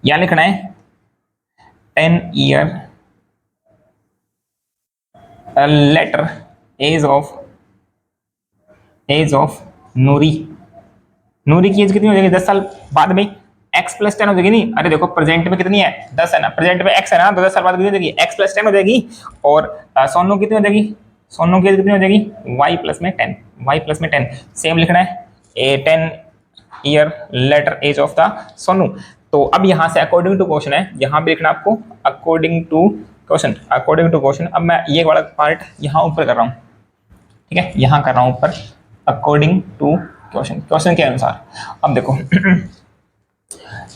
यहां लिखना है 10 ईयर लेटर एज ऑफ नूरी। नूरी की एज कितनी हो जाएगी 10 साल बाद में? x प्लस 10 हो जाएगी नहीं? अरे देखो प्रेजेंट में कितनी है 10 है ना, प्रेजेंट में x है ना, तो 10 साल बाद कितनी हो जाएगी x प्लस 10 हो जाएगी। और सोनू कितनी हो जाएगी? सोनू की एज कितनी हो जाएगी y प्लस में 10, y प्लस में 10 सेम लिखना है, a 10 year later age of the Sonu. तो अब यहाँ से अकॉर्डिंग टू क्वेश्चन है, यहाँ भी लिखना आपको according to question, according to question. अब मैं ये वाला पार्ट यहाँ ऊपर कर रहा हूँ, ठीक है, यहाँ कर रहा हूँ ऊपर अकॉर्डिंग टू क्वेश्चन, क्वेश्चन के अनुसार। अब देखो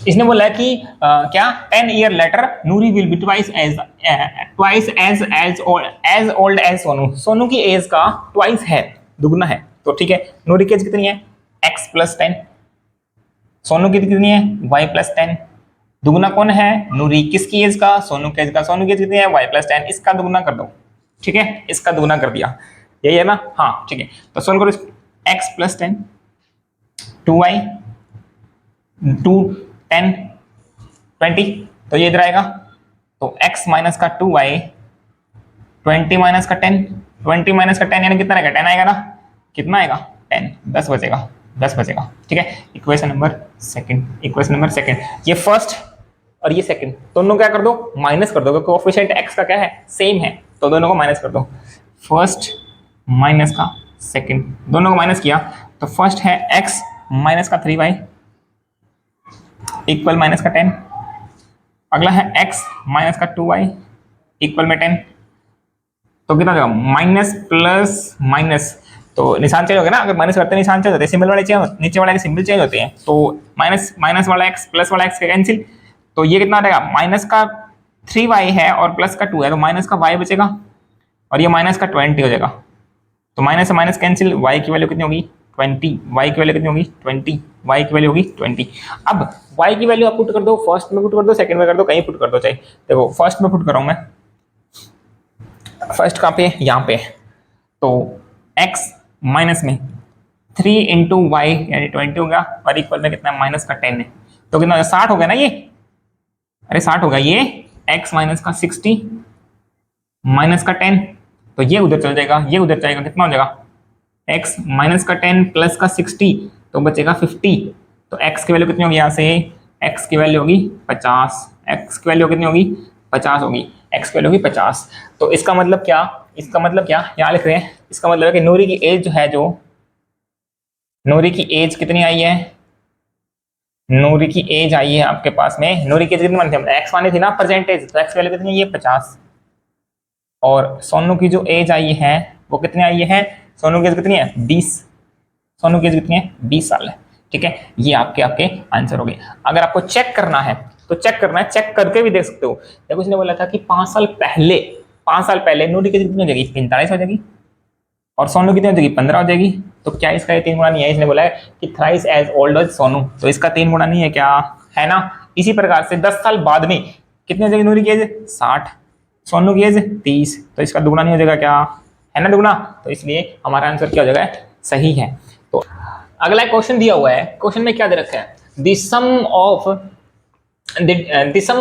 इसने बोला है कि क्या 10 year later Noori will be twice as old as Sonu. Sonu की एज का ट्वाइस है, दुगना है। तो ठीक है, नूरी की एज कितनी है x प्लस 10, सोनू की कितनी है y प्लस 10। दुगना कौन है? नूरी। किसकी एज का? सोनू की एज का। सोनू की एज कितनी है y प्लस 10, इसका दुगना कर दो, ठीक है, इसका दुगना कर दिया, यही है ना? हाँ ठीक है, तो सोल्व करो x प्लस 10 2y 2 10 20, तो ये इधर आएगा, तो x माइनस का 2y 20 माइनस का 10, 20 माइनस का 10 यानी कितना आएगा 10 आएगा ना, कितना आएगा 10, 10 बचेगा, 10 बचेगा, ठीक है। Equation number second, equation number second, ये फर्स्ट और ये सेकंड दोनों क्या कर दो माइनस कर दो, क्योंकि कोएफिशिएंट x का क्या है सेम है, तो दोनों को माइनस कर दो। फर्स्ट माइनस का सेकंड, दोनों को माइनस किया तो फर्स्ट है x माइनस का 3y इक्वल माइनस का 10, अगला है x माइनस का 2y इक्वल में 10, तो कितना देगा माइनस प्लस माइनस, तो निशान चेंज हो गया ना, अगर माइनस करते निशान चेंज होते हैं, सिंबल वाले चेंज, नीचे वाले के सिंबल चेंज होते हैं, तो माइनस माइनस वाला x प्लस वाला x का कैंसिल, तो ये कितना रहेगा माइनस का 3y है और प्लस का 2 है, तो माइनस का y बचेगा और ये माइनस का 20 हो जाएगा, तो माइनस से माइनस कैंसिल, y की वैल्यू कितनी होगी 20, y की वैल्यू कितनी होगी 20, y की वैल्यू होगी 20। अब y की वैल्यू आप पुट कर दो, फर्स्ट में पुट कर दो, सेकंड में कर दो, कहीं पुट कर दो चाहे, देखो फर्स्ट में पुट कर रहा हूं मैं, फर्स्ट कहाँ पे यहाँ पे, तो x माइनस में 3 इंटू वाई यानी 20 होगा और इक्वल में कितना माइनस का 10 है, तो कितना 60 हो गया ना ये, अरे 60 होगा ये, x माइनस का 60 माइनस का 10, तो ये उधर चल जाएगा, ये उधर जाएगा, कितना हो जाएगा x माइनस का 10 प्लस का 60, तो बचेगा 50, तो x की वैल्यू कितनी होगी यहाँ से, x की वैल्यू होगी 50, x की वैल्यू कितनी होगी 50 होगी, x की वैल्यू होगी 50। तो इसका मतलब क्या, इसका मतलब क्या यहाँ लिख रहे हैं, इसका मतलब है कि नूरी की एज जो है, जो नूरी की एज कितनी आई है, नूरी की एज आई है आपके पास में, नूरी की एज कितनी मानी थी एक्स मानी थी ना परसेंटेज, तो एक्स वैल्यू कितनी है ये 50, और सोनू की जो एज आई है वो कितनी आई है, सोनू की एज कितनी है 20, सोनू की एज कितनी है 20 साल है, ठीक है। ये आपके आपके आंसर हो गए। अगर आपको चेक करना है तो चेक करना है, चेक करके भी देख सकते हो। देखो उसने बोला था कि 5 साल पहले नूरी की एज कितनी हो जाएगी 45 हो जाएगी और सोनू कितनी हो जाएगी 15 हो जाएगी, तो क्या इसका ये 3 गुना नहीं है, इसने बोला है कि thrice as old as Sonu, तो इसका 3 गुना नहीं है क्या, है ना। इसी प्रकार से 10 साल बाद में कितनी हो जाएगी नूरी की एज 60, सोनू की एज 30, तो इसका दुगुना नहीं हो जाएगा क्या, है ना दुगुना, तो इसलिए हमारा आंसर क्या हो जाएगा सही है। तो अगला क्वेश्चन दिया हुआ है, क्वेश्चन में क्या दे रखा है, the sum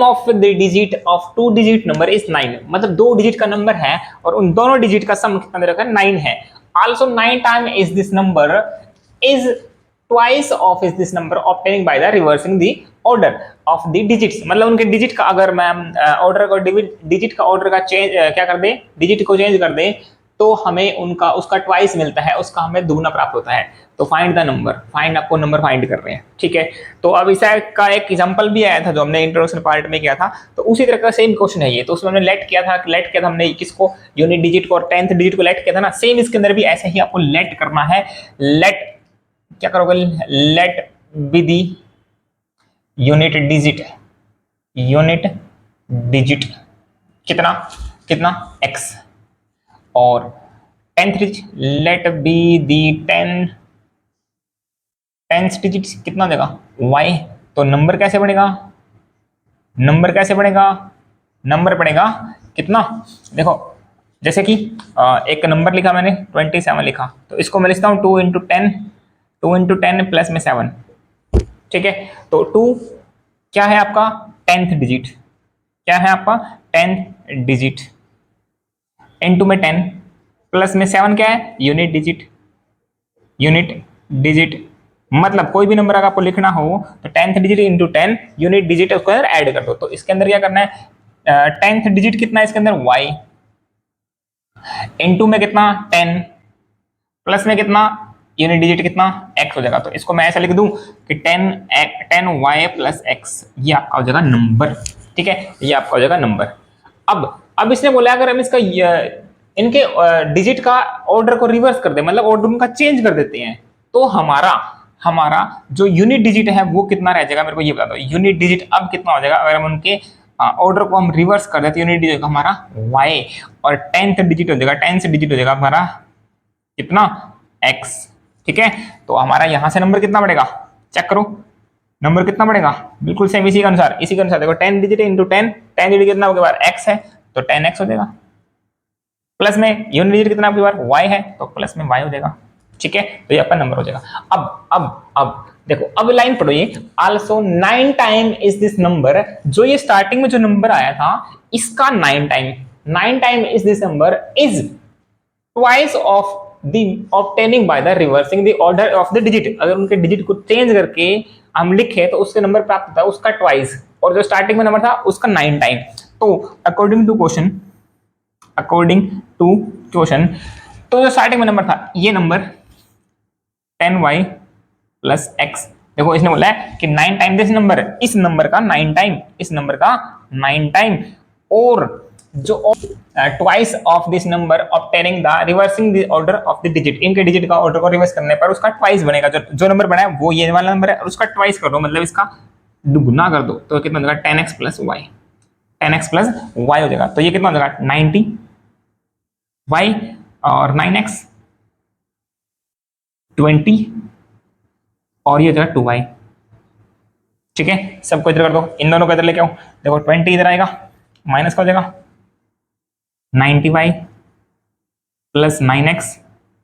of the digit of 2 digit number is 9, मतलब 2 डिजिट का नंबर है और उन दोनों डिजिट का सम कितना दे रखा है 9 है। Also 9 time is this number is twice of is this number obtaining by the reversing the order of the digits, मतलब उनके डिजिट का अगर मैम ऑर्डर को डिजिट का ऑर्डर का चेंज क्या कर दे, डिजिट को चेंज कर दे, तो हमें उनका उसका ट्वाइस मिलता है, उसका हमें दुगना प्राप्त होता है। तो फाइंड द नंबर, फाइंड आपको नंबर फाइंड कर रहे हैं, ठीक है। तो अब इस का एक एग्जांपल भी आया था जो हमने इंट्रोडक्शन पार्ट में किया था, तो उसी तरह का सेम क्वेश्चन है ये, तो उसमें हमने लेट किया था हमने किसको, यूनिट डिजिट को और 10th डिजिट को लेट किया था ना, सेम इसके अंदर भी ऐसे ही आपको लेट करना है। लेट क्या करोगे, let be the unit digit कितना कितना x, और 10th digit let be the 10th digit कितना देगा y, तो नंबर कैसे बनेगा, नंबर कैसे बनेगा, नंबर बनेगा कितना, देखो जैसे कि एक नंबर लिखा मैंने 27 लिखा, तो इसको मैं लिखता हूँ 2 इंटू 10 प्लस में 7, ठीक है। तो 2 क्या है आपका 10th डिजिट, क्या है आपका 10th डिजिट, इंटू में 10 प्लस में 7 क्या है, यूनिट डिजिट, यूनिट डिजिट मतलब कोई भी नंबर अगर आपको लिखना हो तो 10th digit into 10 unit digit उसको अंदर ऐड कर दो। तो इसके अंदर क्या करना है, 10th डिजिट कितना है इसके अंदर y, इनटू में कितना 10, प्लस में कितना यूनिट डिजिट कितना x हो जाएगा। तो इसको मैं ऐसा लिख दूं कि 10y प्लस x, ये आपका हो जाएगा नंबर। ठीक है, ये आपका हो जाएगा नंबर। अब इसने बोला अगर हम इसका इनके डिजिट का ऑर्डर को रिवर्स कर दे, मतलब ऑर्डर उनका चेंज कर देते हैं, तो हमारा जो यूनिट डिजिट है वो कितना रह जाएगा, मेरे को ये बता दो। यूनिट डिजिट अब कितना हो जाएगा अगर हम उनके ऑर्डर को हम रिवर्स कर देते, यूनिट डिजिट हमारा y और 10th डिजिट हो जाएगा, 10th डिजिट हो जाएगा हमारा कितना x। ठीक है, तो हमारा यहां से नंबर कितना बढ़ेगा, चेक करो नंबर कितना बढ़ेगा, बिल्कुल सेम इसी के अनुसार देखो 10 डिजिट इंटू 10, 10 डिजिट कितना आपके पास x है तो 10x हो जाएगा, प्लस में यूनिट डिजिट कितना आपके पास y है तो प्लस में y हो जाएगा। ठीक है, तो ये आपका नंबर हो जाएगा। अब देखो, अब लाइन पढ़ो ये, also 9 time is this number, जो ये स्टार्टिंग में जो नंबर आया था इसका 9 time is this number is twice of the obtaining by the reversing the order of the digit. अगर उनके डिजिट को चेंज करके हम लिखे तो उससे नंबर प्राप्त होता है उसका ट्वाइस, और जो स्टार्टिंग में नंबर था उसका 9 टाइम। तो अकॉर्डिंग टू क्वेश्चन तो जो स्टार्टिंग में नंबर था ये नंबर 10y प्लस x, देखो इसने बोला है कि 9 टाइम दिस नंबर, इस नंबर का 9 टाइम, इस नंबर का 9 टाइम, और जो twice of this number obtaining the reversing the order of the digit, इनके डिजिट का ऑर्डर को रिवर्स करने पर उसका ट्वाइस बनेगा। जो नंबर बना है वो ये वाला नंबर है और उसका ट्वाइस कर दो, मतलब इसका दुगुना कर दो, तो कितना हो जाएगा 10x plus y, 10x plus y हो जाएगा। तो ये कितना हो जाएगा 90 y और 9x 20 और ये हो जाएगा 2y। ठीक है, सबको इधर कर दो, इन दोनों को इधर लेके आओ, देखो 20 इधर आएगा, माइनस का हो जाएगा 90y प्लस 9x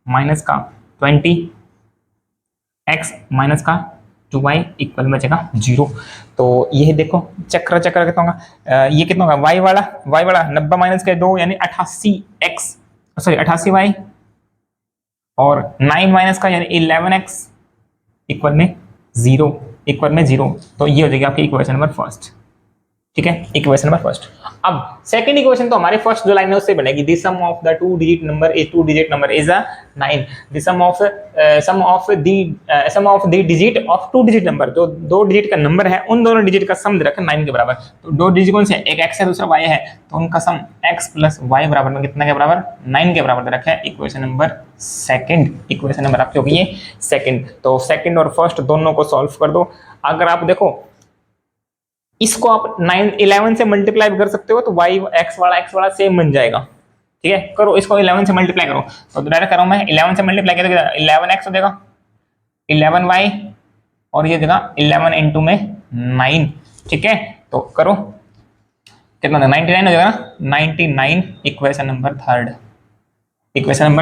माइनस का 20x माइनस का 2y इक्वल में बचेगा 0। तो ये देखो चक्र कितना होगा, ये कितना होगा y वाला 90 माइनस के 2 यानी 88x, सॉरी 88y, और 9 माइनस का यानी 11x इक्वल में 0, तो ये हो जाएगी आपकी इक्वेशन नंबर फर्स्ट। ठीक है, इक्वेशन नंबर फर्स्ट। अब सेकंड इक्वेशन तो हमारे फर्स्ट जो लाइन है उससे बनेगी, the sum of the two digit number is 9, the sum of the digit of two digit number, जो दो डिजिट का नंबर है उन दोनों डिजिट का सम दे रखा है 9 के बराबर। तो दो डिजिट कौन से, एक x है दूसरा y है, तो उनका सम x प्लस y बराबर में कितना के बराबर, 9 के बराबर दे रखा है। Equation number second, equation number आपकी होगी ये सेकंड। तो सेकंड और फर्स्ट दोनों को सॉल्व कर दो। अगर आप देखो इसको आप 11 से मल्टीप्लाई कर सकते हो तो y x वाला सेम बन जाएगा। ठीक है, करो इसको 11 से मल्टीप्लाई करो, तो डायरेक्ट करो मैं 11 से मल्टीप्लाई करेगा 11x हो जाएगा, 11y और ये देगा 11 इंटू में 9। ठीक है, तो करो कितना था 99 हो जाएगा ना, 99 इक्वेशन नंबर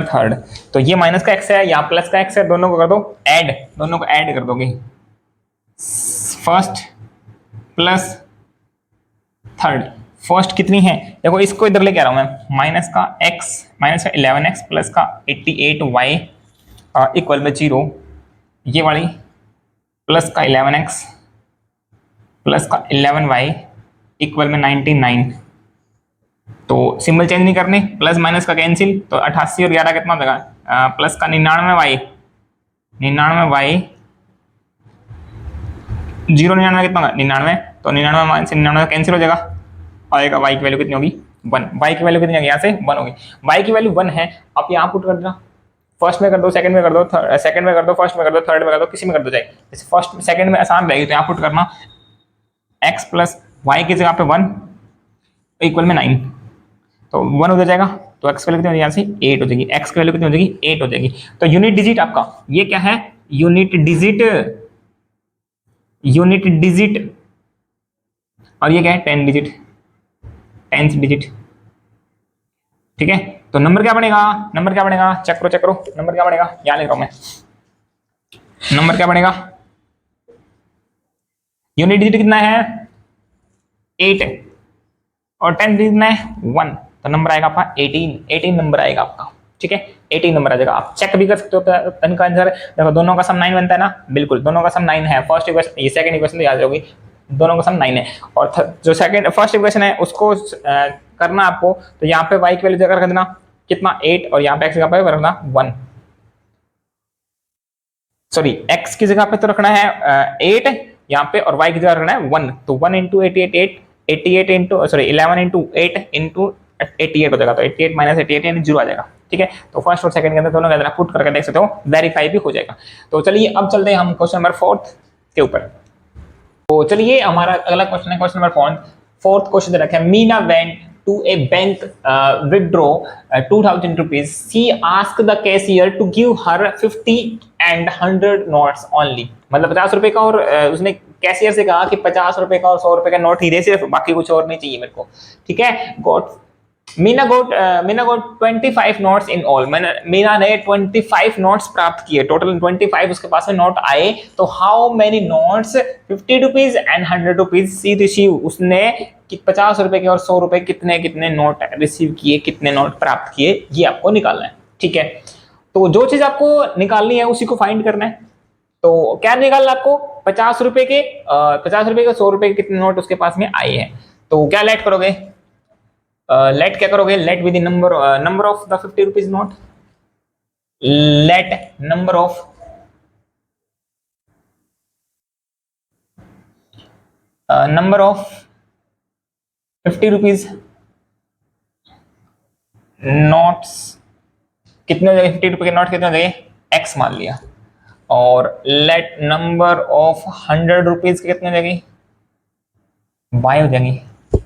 थर्ड। तो ये माइनस का x है, यहाँ प्लस का x है, दोनों को कर दो ऐड, दोनों को ऐड कर दोगे, फर्स्ट प्लस थर्ड। फर्स्ट कितनी है देखो, इसको इधर लेके आ रहा हूं मैं, माइनस का 11x प्लस का 88y इक्वल में 0, ये वाली प्लस का 11x प्लस का 11y इक्वल में 99। तो सिंबल चेंज नहीं करने, प्लस माइनस का कैंसिल, तो 88 और 11 कितना हो जाएगा, प्लस का 99y 0 99 कितना होगा 99, तो 99 माइनस 99 कैंसिल हो जाएगा, आएगा y की वैल्यू कितनी होगी 1, y की वैल्यू कितनी होगी यहाँ से 1 होगी, y की वैल्यू 1 है। आप यहाँ पुट कर देना, फर्स्ट में कर दो, सेकंड में कर दो, सेकंड में कर दो, फर्स्ट में कर दो, थर्ड में कर दो, किसी में कर दो जाए। जैसे फर्स्ट सेकंड में आसान रहेगी तो यहाँ पुट करना x प्लस y की जगह पे 1 इक्वल में 9, तो 1 हो जाएगा, तो x की वैल्यू कितनी हो जाएगी यहाँ से 8 हो जाएगी, x की वैल्यू कितनी हो जाएगी 8 हो जाएगी। तो यूनिट डिजिट आपका ये क्या है, यूनिट डिजिट, और ये क्या है 10th डिजिट। ठीक है, तो नंबर क्या बनेगा, चेक करो नंबर क्या बनेगा, यहाँ लिख रहा हूं मैं, नंबर क्या बनेगा, यूनिट डिजिट कितना है 8 और 10 डिजिट कितना है 1, तो नंबर आएगा आपका 18 नंबर आएगा आपका। ठीक है, 18 नंबर आ जाएगा। आप चेक भी कर सकते हो इनका आंसर। देखो दोनों का सम 9 बनता है ना, बिल्कुल दोनों का सम 9 है। फर्स्ट इक्वेशन, ये सेकंड इक्वेशन तो याद होगी, दोनों का सम 9 है। और जो सेकंड फर्स्ट इक्वेशन है उसको करना आपको, तो यहाँ पे y की वैल्यू जगह रख देना कितना 8, और यहाँ पे x की जगह पे रखना 1, सॉरी x की जगह पे तो रखना है 8 यहाँ पे, और y की जगह रखना है 1। तो 1 into 88 88 into sorry 11 into 8 into 88 हो जाएगा, तो 88 माइनस 88 यानी 0 आ जाएगा। ठीक है, तो फर्स्ट और सेकंड के अंदर दोनों का पुट करके देख सकते हो, वेरीफाई भी हो जाएगा। तो चलिए अब चलते हैं हम क्वेश्चन नंबर 4 के ऊपर। तो चलिए हमारा अगला क्वेश्चन है क्वेश्चन नंबर 4th क्वेश्चन दे रखा है, Meena went to a bank withdraw 2000 rupees. She asked the cashier to give her 50 and 100 notes only. मतलब 50 रुपए का, और उसने कैशियर से कहा कि 50 रुपए का और 100 रुपए का नोट ही दे, सिर्फ बाकी कुछ और नहीं चाहिए मेरे को। ठीक है, मीना गोट 25 नोट्स इन ऑल। मीना ने 25 नोट्स प्राप्त किए, टोटल 25 उसके पास में नोट आए। तो how many notes 50 rupees and 100 rupees she receive, उसने 50 रुपए के और 100 रुपए कितने कितने नोट रिसीव किए, कितने नोट प्राप्त किए, ये आपको निकालना है। ठीक है, तो जो चीज आपको निकालनी है उसी को फाइंड करना है। तो क्या निकालना आपको, 50 रुपए के 100 रुपए के कितने नोट उसके पास में आए हैं। तो क्या लेट करोगे, लेट क्या करोगे, let with the number of the 50 rupees note, let number of number of 50 rupees notes कितने हो जाएंगे, 50 रुपए के नोट कितने हो जाएंगे, एक्स मान लिया। और लेट नंबर ऑफ 100 रुपीज के कितने हो जाएंगे, वाई हो जाएंगे।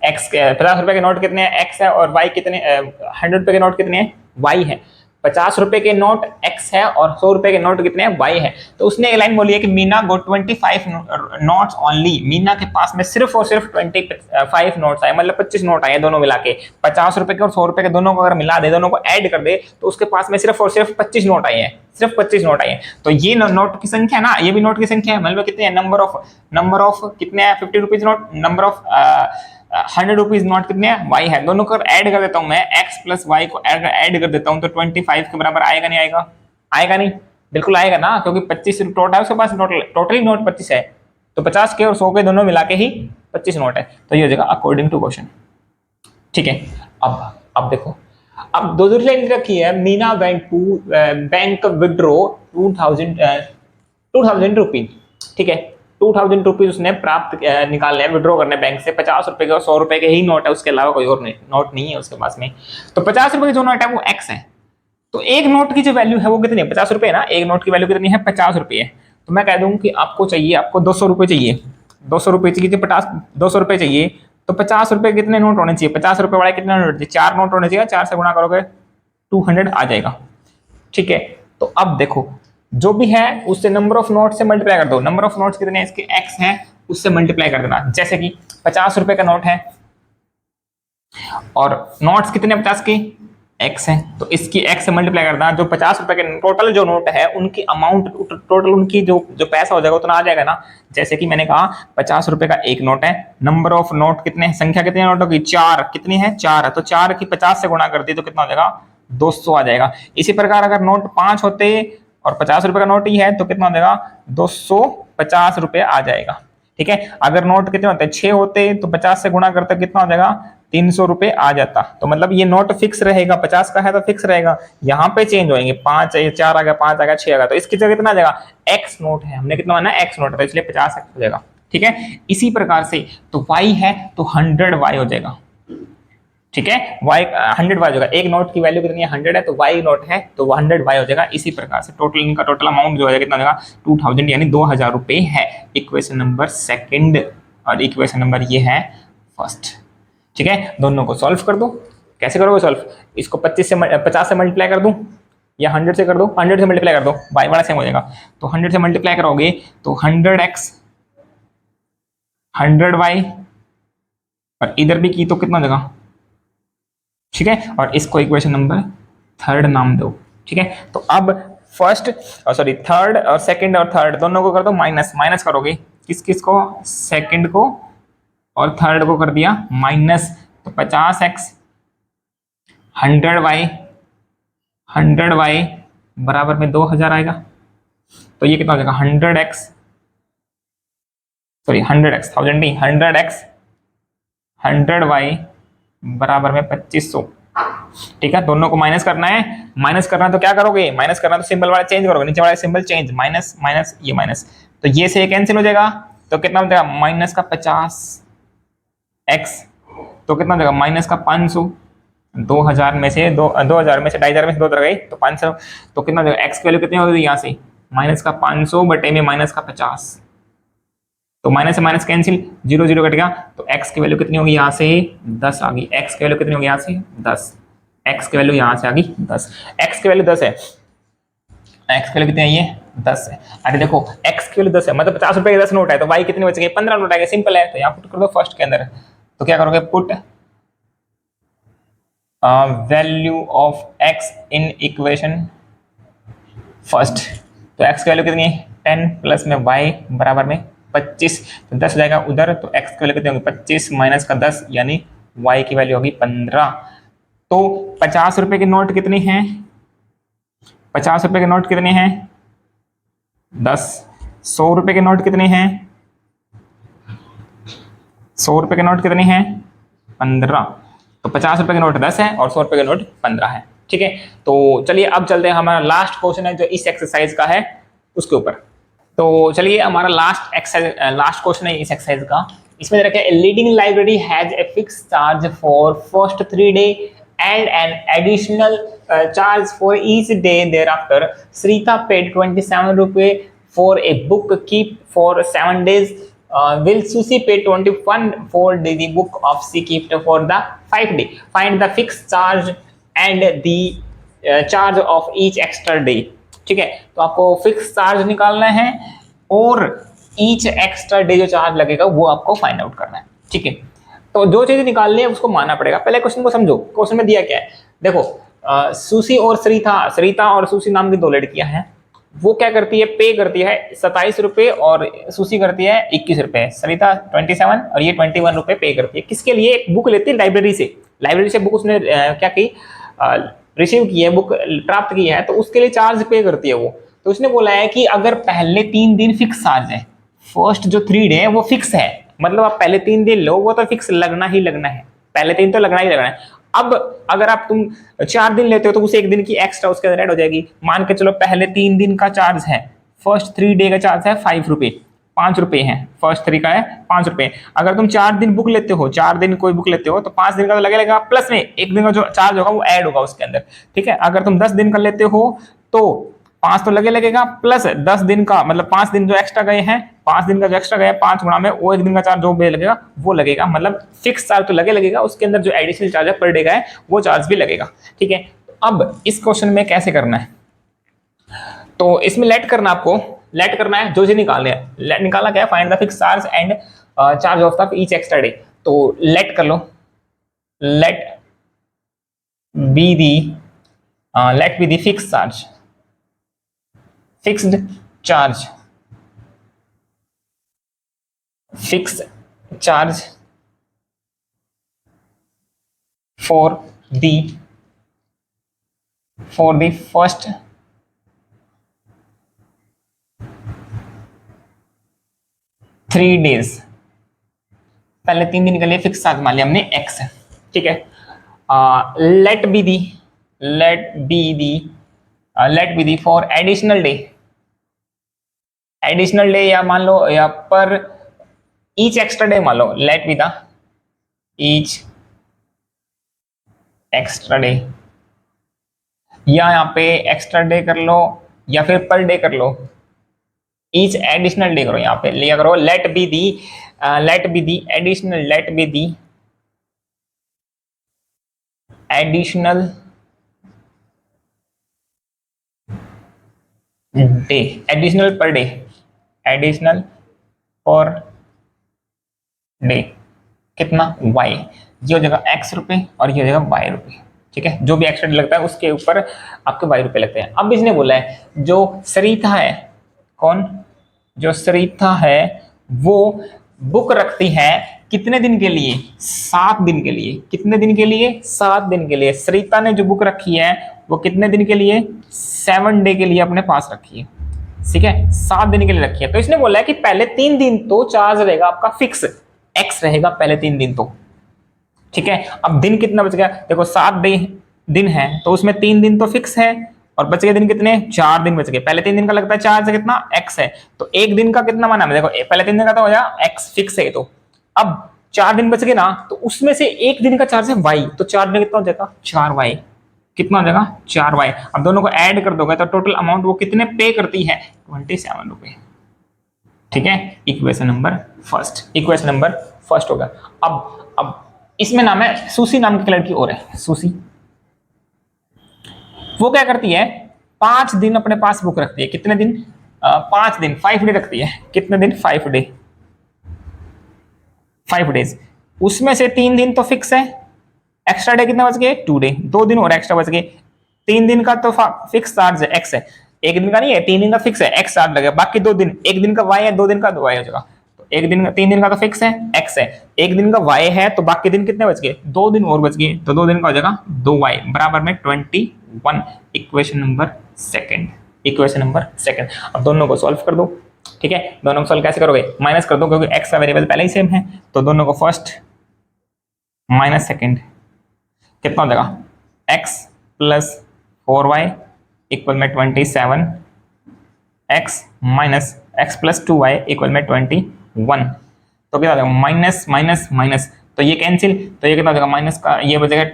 एक्स 50 रुपए के नोट कितने हैं, एक्स है, और वाई कितने 100 रुपए के नोट कितने हैं, वाई है। 50 रुपए के नोट एक्स है और 100 रुपए के नोट कितने हैं, वाई है। तो उसने एक लाइन बोली है कि मीना गोट 25 नोट्स ओनली, मीना के पास में सिर्फ और सिर्फ 25 नोट्स आए, मतलब 25 नोट आए दोनों मिला के। 50 रुपए के और 100 रुपए के दोनों को अगर मिला दे, दोनों को ऐड कर दे, तो उसके पास में सिर्फ और सिर्फ 25 नोट आए हैं, सिर्फ 25 नोट आए हैं। तो ये नोट की संख्या ना, ये भी नोट की संख्या है, मतलब कितने हैं, नंबर ऑफ कितने हैं 50 rupees note, number of 100 rupees note कितने हैं, वाई है। दोनों को ऐड कर देता हूं मैं, एक्स प्लस वाई को ऐड कर देता हूं, तो 25 के बराबर आएगा नहीं आएगा, आएगा नहीं, बिल्कुल आएगा ना, क्योंकि 25 नोट है उसके पास, टोटली नोट 25 है। तो 50 के और 100 के दोनों मिला के ही 25 नोट है। तो ये हो जाएगा अकॉर्डिंग टू क्वेश्चन। ठीक है, अब देखो, अब दो दूसरी लाइन रखी है, Meena went to bank withdraw 2000 rupees. ठीक है, 2000 रुपीज उसने प्राप्त निकालने हैं, विड्रॉ करने बैंक से। 50 रुपए के और 100 रुपए के ही नोट है, उसके अलावा कोई और नोट नहीं है उसके पास में। तो 50 रुपए की जो नोट है वो एक्स है। तो एक नोट की जो वैल्यू है वो कितनी है, 50 रुपए है ना, एक नोट की वैल्यू कितनी है, 50 रुपए है। तो मैं कह दूं कि आपको चाहिए, आपको 200 रुपए चाहिए, 200 रुपए चाहिए, 200 रुपए चाहिए। तो 50 रुपए कितने नोट होने चाहिए, 50 रुपए वाले कितने नोट चाहिए, 4 नोट होने चाहिए, 4 से गुणा करोगे 200 आ जाएगा। ठीक है, तो अब देखो जो भी है उससे नंबर ऑफ नोट से मल्टीप्लाई कर दो। नंबर ऑफ नोट्स कितने हैं, इसके एक्स हैं, उससे मल्टीप्लाई कर देना। जैसे कि 50 रुपए का नोट है और नोट्स कितने 50 के, एक्स है, तो इसकी एक्स से मल्टीप्लाई कर देना। जो 50 रुपए के टोटल जो नोट है उनकी अमाउंट, टोटल उनकी जो पैसा हो जाएगा उतना आ जाएगा ना। जैसे कि मैंने कहा 50 रुपए का एक नोट है, नंबर ऑफ नोट कितने, संख्या कितनी नोटों की, 4, कितनी है 4 है, तो 4 की 50 से गुणा कर दी तो कितना हो जाएगा, 200 आ जाएगा। इसी प्रकार अगर नोट 5 होते और 50 रुपए का नोट ही है तो कितना हो जाएगा, 250 रुपए आ जाएगा। ठीक है, अगर नोट कितने होते हैं, 6 होते तो 50 से गुणा करते कितना हो जाएगा, 300 रुपए आ जाता। तो मतलब ये नोट फिक्स रहेगा, 50 का है तो फिक्स रहेगा। यहाँ पे चेंज होंगे, 5 है, 4 आ गया, 5 आ गया, 6 आ गया, तो इसकी जगह कितना आ जाएगा, एक्स नोट है, हमने कितना माना, एक्स नोट है, तो इसलिए 50 एक्स हो जाएगा। ठीक है, इसी प्रकार से तो वाई है तो 100 वाई हो जाएगा। ठीक है, वाई 100 वाई होगा, एक नोट की वैल्यू कितनी है, 100 है, तो वाई नोट है तो 100 वाई हो जाएगा। इसी प्रकार से टोटल इनका टोटल अमाउंट जो हो जाएगा कितना हो जाएगा, 2000 यानी 2000 रुपए है। इक्वेशन नंबर सेकंड और इक्वेशन नंबर ये है फर्स्ट। ठीक है, दोनों को सॉल्व कर दो। कैसे करोगे सॉल्व, इसको 50 से मल्टीप्लाई कर दूं या 100 से कर दो, 100 से मल्टीप्लाई कर दो, वाई वाला सेम हो जाएगा। तो 100 से मल्टीप्लाई करोगे तो 100x 100y, और इधर भी की तो कितना हो जाएगा। ठीक है, और इसको इक्वेशन नंबर 3 नाम दो। ठीक है, तो अब फर्स्ट सॉरी थर्ड और सेकंड और थर्ड दोनों को कर दो माइनस, माइनस करोगे किस किस को, सेकंड को और थर्ड को कर दिया माइनस। तो 50x 100y 100y बराबर में 2000 आएगा। तो ये कितना हो जाएगा 100x, सॉरी 100x, 1000 नहीं 100x 100y बराबर में 2500। ठीक है, दोनों को माइनस करना है। माइनस करना तो क्या करोगे, माइनस करना तो सिंबल वाला चेंज करोगे, नीचे वाला सिंबल चेंज, माइनस माइनस ये माइनस, तो ये से कैंसिल हो जाएगा। तो कितना हो जाएगा माइनस का 50x, तो कितना हो जाएगा माइनस का 500। 2000 में से 2000 में से 2500 में से 2 तरह गए तो 500, तो कितना हो जाएगा x की वैल्यू कितनी होगी यहाँ से माइनस का 500 बटे में माइनस का 50, तो माइनस से माइनस कैंसिल, 0 0 कटेगा, तो x की वैल्यू कितनी होगी यहाँ से 10 आ गई। x की वैल्यू कितनी होगी यहाँ से 10, x की वैल्यू यहाँ से आ गई 10, x की वैल्यू 10 है, x की वैल्यू कितनी है ये 10 है। अरे देखो x की वैल्यू 10 है मतलब 50 रुपए के 10 नोट है, तो y कितने बच गए 15 नोट आएंगे, सिंपल है। तो यहाँ पुट कर दो फर्स्ट के अंदर, तो क्या करोगे put value of x in equation first, तो x की वैल्यू कितनी है 10 प्लस में y बराबर में 25, तो 10 जाएगा उधर, तो x की वैल्यू कितनी होगी 25 माइनस का 10 यानी y की वैल्यू होगी 15। तो 50 रुपए के नोट कितने हैं, 50 रुपए के नोट कितने हैं 10, 100 रुपए के नोट कितने हैं 100 रुपए के नोट कितने हैं 15, तो 50 रुपए के नोट 10 है और 100 रुपए के नोट 15 है। ठीक है, तो चलिए अब चलते हैं, हमारा लास्ट क्वेश्चन है जो इस एक्सरसाइज का है उसके ऊपर। तो चलिए हमारा लास्ट क्वेश्चन है इस एक्सरसाइज का। इसमें रखा है leading library has a fix charge for first 3 day and an additional charge for each day thereafter. Shrita paid 27 रुपए for a book keep for 7 days. Will Susie pay 21 for the book of she kept for the 5 day? Find the fixed charge and the charge of each extra day. ठीक है, तो आपको fix charge निकालना है और each extra day जो charge लगेगा वो आपको फाइंड आउट करना है। ठीक है, तो जो चीजें निकालनी है उसको मानना पड़ेगा। पहले क्वेश्चन को समझो, क्वेश्चन में दिया क्या है, देखो सुसी और श्रीता और सुसी नाम की 2 लड़कियां हैं। वो क्या करती है, पे करती है 27 रुपए और सुसी करती है 21 रुपए। सरिता 27 और ये 21 रुपए पे करती है। किसके लिए, एक बुक लेती है लाइब्रेरी से बुक उसने क्या की रिसीव की है, बुक प्राप्त की है, तो उसके लिए चार्ज पे करती है वो। तो उसने बोला है कि अगर पहले 3 दिन फिक्स चार्ज है, फर्स्ट जो 3 डे है वो फिक्स है, मतलब आप पहले 3 दिन लो वो तो फिक्स लगना ही लगना है, पहले 3 तो लगना ही लगना है। अब अगर आप तुम 4 दिन लेते हो तो उस 1 दिन की एक्स्ट्रा उसके अंदर ऐड हो जाएगी। मान के चलो पहले 3 दिन का चार्ज है, फर्स्ट 3 डे का चार्ज है 5 रुपए, 5 रुपए है, फर्स्ट 3 का है 5 रुपए। अगर तुम 4 दिन बुक लेते हो, 4 दिन कोई बुक लेते हो तो 5 दिन का तो लगेगा, प्लस में 1 दिन का जो चार्ज होगा वो ऐड होगा उसके अंदर। ठीक है, अगर तुम 10 दिन का लेते हो तो 5 तो लगेगा, प्लस 10 दिन का मतलब 5 दिन जो एक्स्ट्रा गए हैं, 5 दिन का जो एक्स्ट्रा गया 5 गुणा में वो 1 दिन का चार्ज जो भी लगेगा वो लगेगा, मतलब फिक्स चार्ज तो लगेगा, उसके अंदर जो एडिशनल चार्ज है पर डे का है वो चार्ज भी लगेगा। ठीक है, अब इस क्वेश्चन में कैसे करना है, तो इसमें लेट करना, आपको लेट करना है, जो चीज निकालने हैं, लेट निकालना क्या है, find the fix charge and charge of the each extra day. तो लेट कर लो, let be the fix charge, fixed charge for the first 3 days, पहले 3 दिन के लिए फिक्स चार्ज मान लिया हमने x है। ठीक है, let be the for additional day या मान लो या पर ईच एक्स्ट्रा डे मान लो, let be the each extra day, या यहाँ पे एक्स्ट्रा डे कर लो या फिर पर डे कर लो, ईच एडिशनल डे करो, यहाँ पे लिया करो let be the additional day, additional per day कितना y, ये हो जाएगा x रुपए और ये हो जाएगा y रुपए। ठीक है, जो भी एक्स्ट्रा लगता है उसके ऊपर आपके y रुपए लगते हैं। अब इसने बोला है जो सरिता है, कौन, जो सरिता है वो बुक रखती है कितने दिन के लिए, 7 दिन के लिए। कितने दिन के लिए, 7 दिन के लिए। सरिता ने जो बुक रखी है वो कितने दिन के लिए, 7 डे के लिए अपने पास रखी है, ठीक है, 7 दिन के लिए रखी है। तो इसने बोला है कि पहले 3 दिन तो चार्ज रहेगा आपका फिक्स, एक्स रहेगा पहले 3 दिन तो, ठीक है। अब दिन कितना बच गया, देखो 7 दिन है तो उसमें 3 दिन तो फिक्स है और बच गए दिन कितने, 4 दिन बच गए। पहले 3 दिन का लगता है चार्ज कितना, एक्स है, तो एक दिन का कितना माना, देखो पहले 3 दिन का तो हो जाएगा एक्स फिक्स है, तो अब 4 दिन बच गए ना, तो उसमें से एक दिन का चार्ज है वाई, तो 4 दिन कितना हो जाएगा, 4y, कितना हो जाएगा 4y। अब दोनों को ऐड कर दोगे तो टोटल अमाउंट वो कितने पे करती है, 27 रुपए, ठीक है। इक्वेशन नंबर फर्स्ट होगा। अब इसमें नाम है सुसी, नाम की लड़की और है सुसी, वो क्या करती है 5 दिन अपने पास बुक रखती है, कितने दिन, 5 दिन, 5 डे रखती है, कितने दिन, 5 डे, 5 डेज, उसमें से 3 दिन तो फिक्स है, एक्स्ट्रा डे कितना बच गए, 2 डे, 2 दिन और एक्स्ट्रा बच गए। 3 दिन का तो फिक्स चार्ज है, एक्स है, एक दिन का नहीं है, 3 दिन का फिक्स है, एक्स चार्ज लगेगा, बाकी 2 दिन, एक दिन का वाई है, 2 दिन का वाई हो जाएगा, तो एक दिन का, 3 दिन का तो फिक्स है, एक्स है, एक दिन का वाई है, तो बाकी दिन कितने बच गए, 2 दिन और बच गए, तो 2 दिन का हो जाएगा 2y बराबर में 21, इक्वेशन नंबर सेकंड। अब दोनों को सॉल्व कर दो, ठीक है। दोनों को सॉल्व कैसे करोगे, माइनस कर दो, क्योंकि एक्स का वेरिएबल पहले ही सेम है, तो दोनों को फर्स्ट माइनस सेकंड, कितना हो जाएगा, x प्लस 4y इक्वल में 27, x minus x plus 2y equal में 21, तो क्या हो जाएगा माइनस माइनस माइनस, तो ये कैंसिल, तो ये कितना हो जाएगा, माइनस का ये बचेगा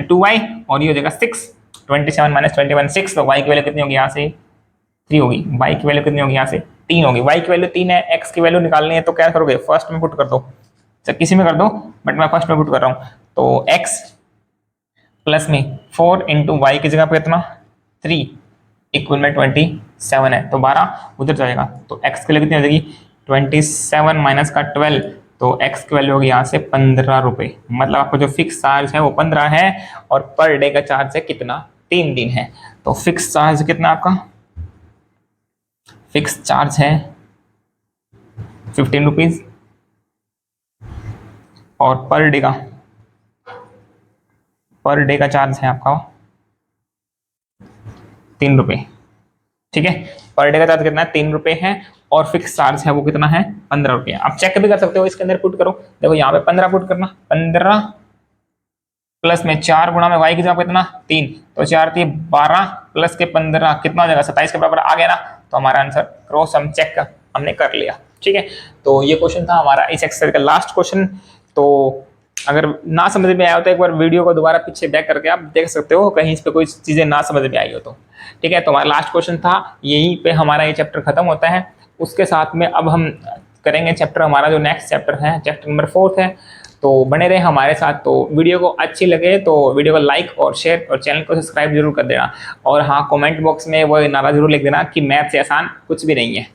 2y और ये हो जाएगा 6, 27 माइनस 21 6, तो y की वैल्यू कितनी होगी, यहाँ से 3 होगी, y की वैल्यू कितनी होगी, यहाँ से 3 होगी, y की वैल्यू 3 है, x की वैल्यू निकालनी है, तो क्या करोगे, फर्स्ट में पुट कर दो, किसी में कर दो, बट मैं फर्स्ट में पुट कर रहा हूँ, तो x प्लस में 4 इंटू वाई की जगह पे कितना 3 इक्वल में 27 है, तो 12 उधर जाएगा, तो x की वैल्यू कितनी हो जाएगी, 27 माइनस का 12, तो x की वैल्यू होगी यहाँ से 15 रुपए, मतलब आपको जो फिक्स चार्ज है वो 15 है, और पर डे का चार्ज है कितना, 3 दिन है, तो फिक्स चार्ज कितना आपका, फिक्स चार्ज है 15 रुपीज, और पर डे का चार्ज है आपका 3 रुपए, ठीक है। पर डे का चार्ज कितना है, 3 रुपए है, और फिक्स चार्ज है वो कितना है, 15 रुपए। आप चेक भी कर सकते हो, इसके अंदर पुट करो, देखो यहाँ पे 15 पुट करना, 15 प्लस में 4 गुणा में वाई की जगह कितना 3, तो 4 थी 12 प्लस के 15 कितना हो जाएगा, 27 के बराबर आ गया ना, तो हमारा आंसर क्रॉस हम चेक हमने कर लिया, ठीक है। तो ये क्वेश्चन था हमारा इस एक्सरसाइज का लास्ट क्वेश्चन। तो अगर ना समझ में आया हो तो एक बार वीडियो को दोबारा पीछे बैक करके आप देख सकते हो, कहीं इस पे कोई चीजें ना समझ में आई हो तो, ठीक है। तो हमारा लास्ट क्वेश्चन था, यहीं पे हमारा ये चैप्टर खत्म होता है। उसके साथ में अब हम करेंगे चैप्टर, हमारा जो नेक्स्ट चैप्टर है चैप्टर नंबर 4 है, तो बने रहे हमारे साथ। तो वीडियो को अच्छी लगे तो वीडियो को लाइक और शेयर और चैनल को सब्सक्राइब जरूर कर देना, और हाँ कमेंट बॉक्स में वो नारा जरूर लिख देना कि मैथ से आसान कुछ भी नहीं है।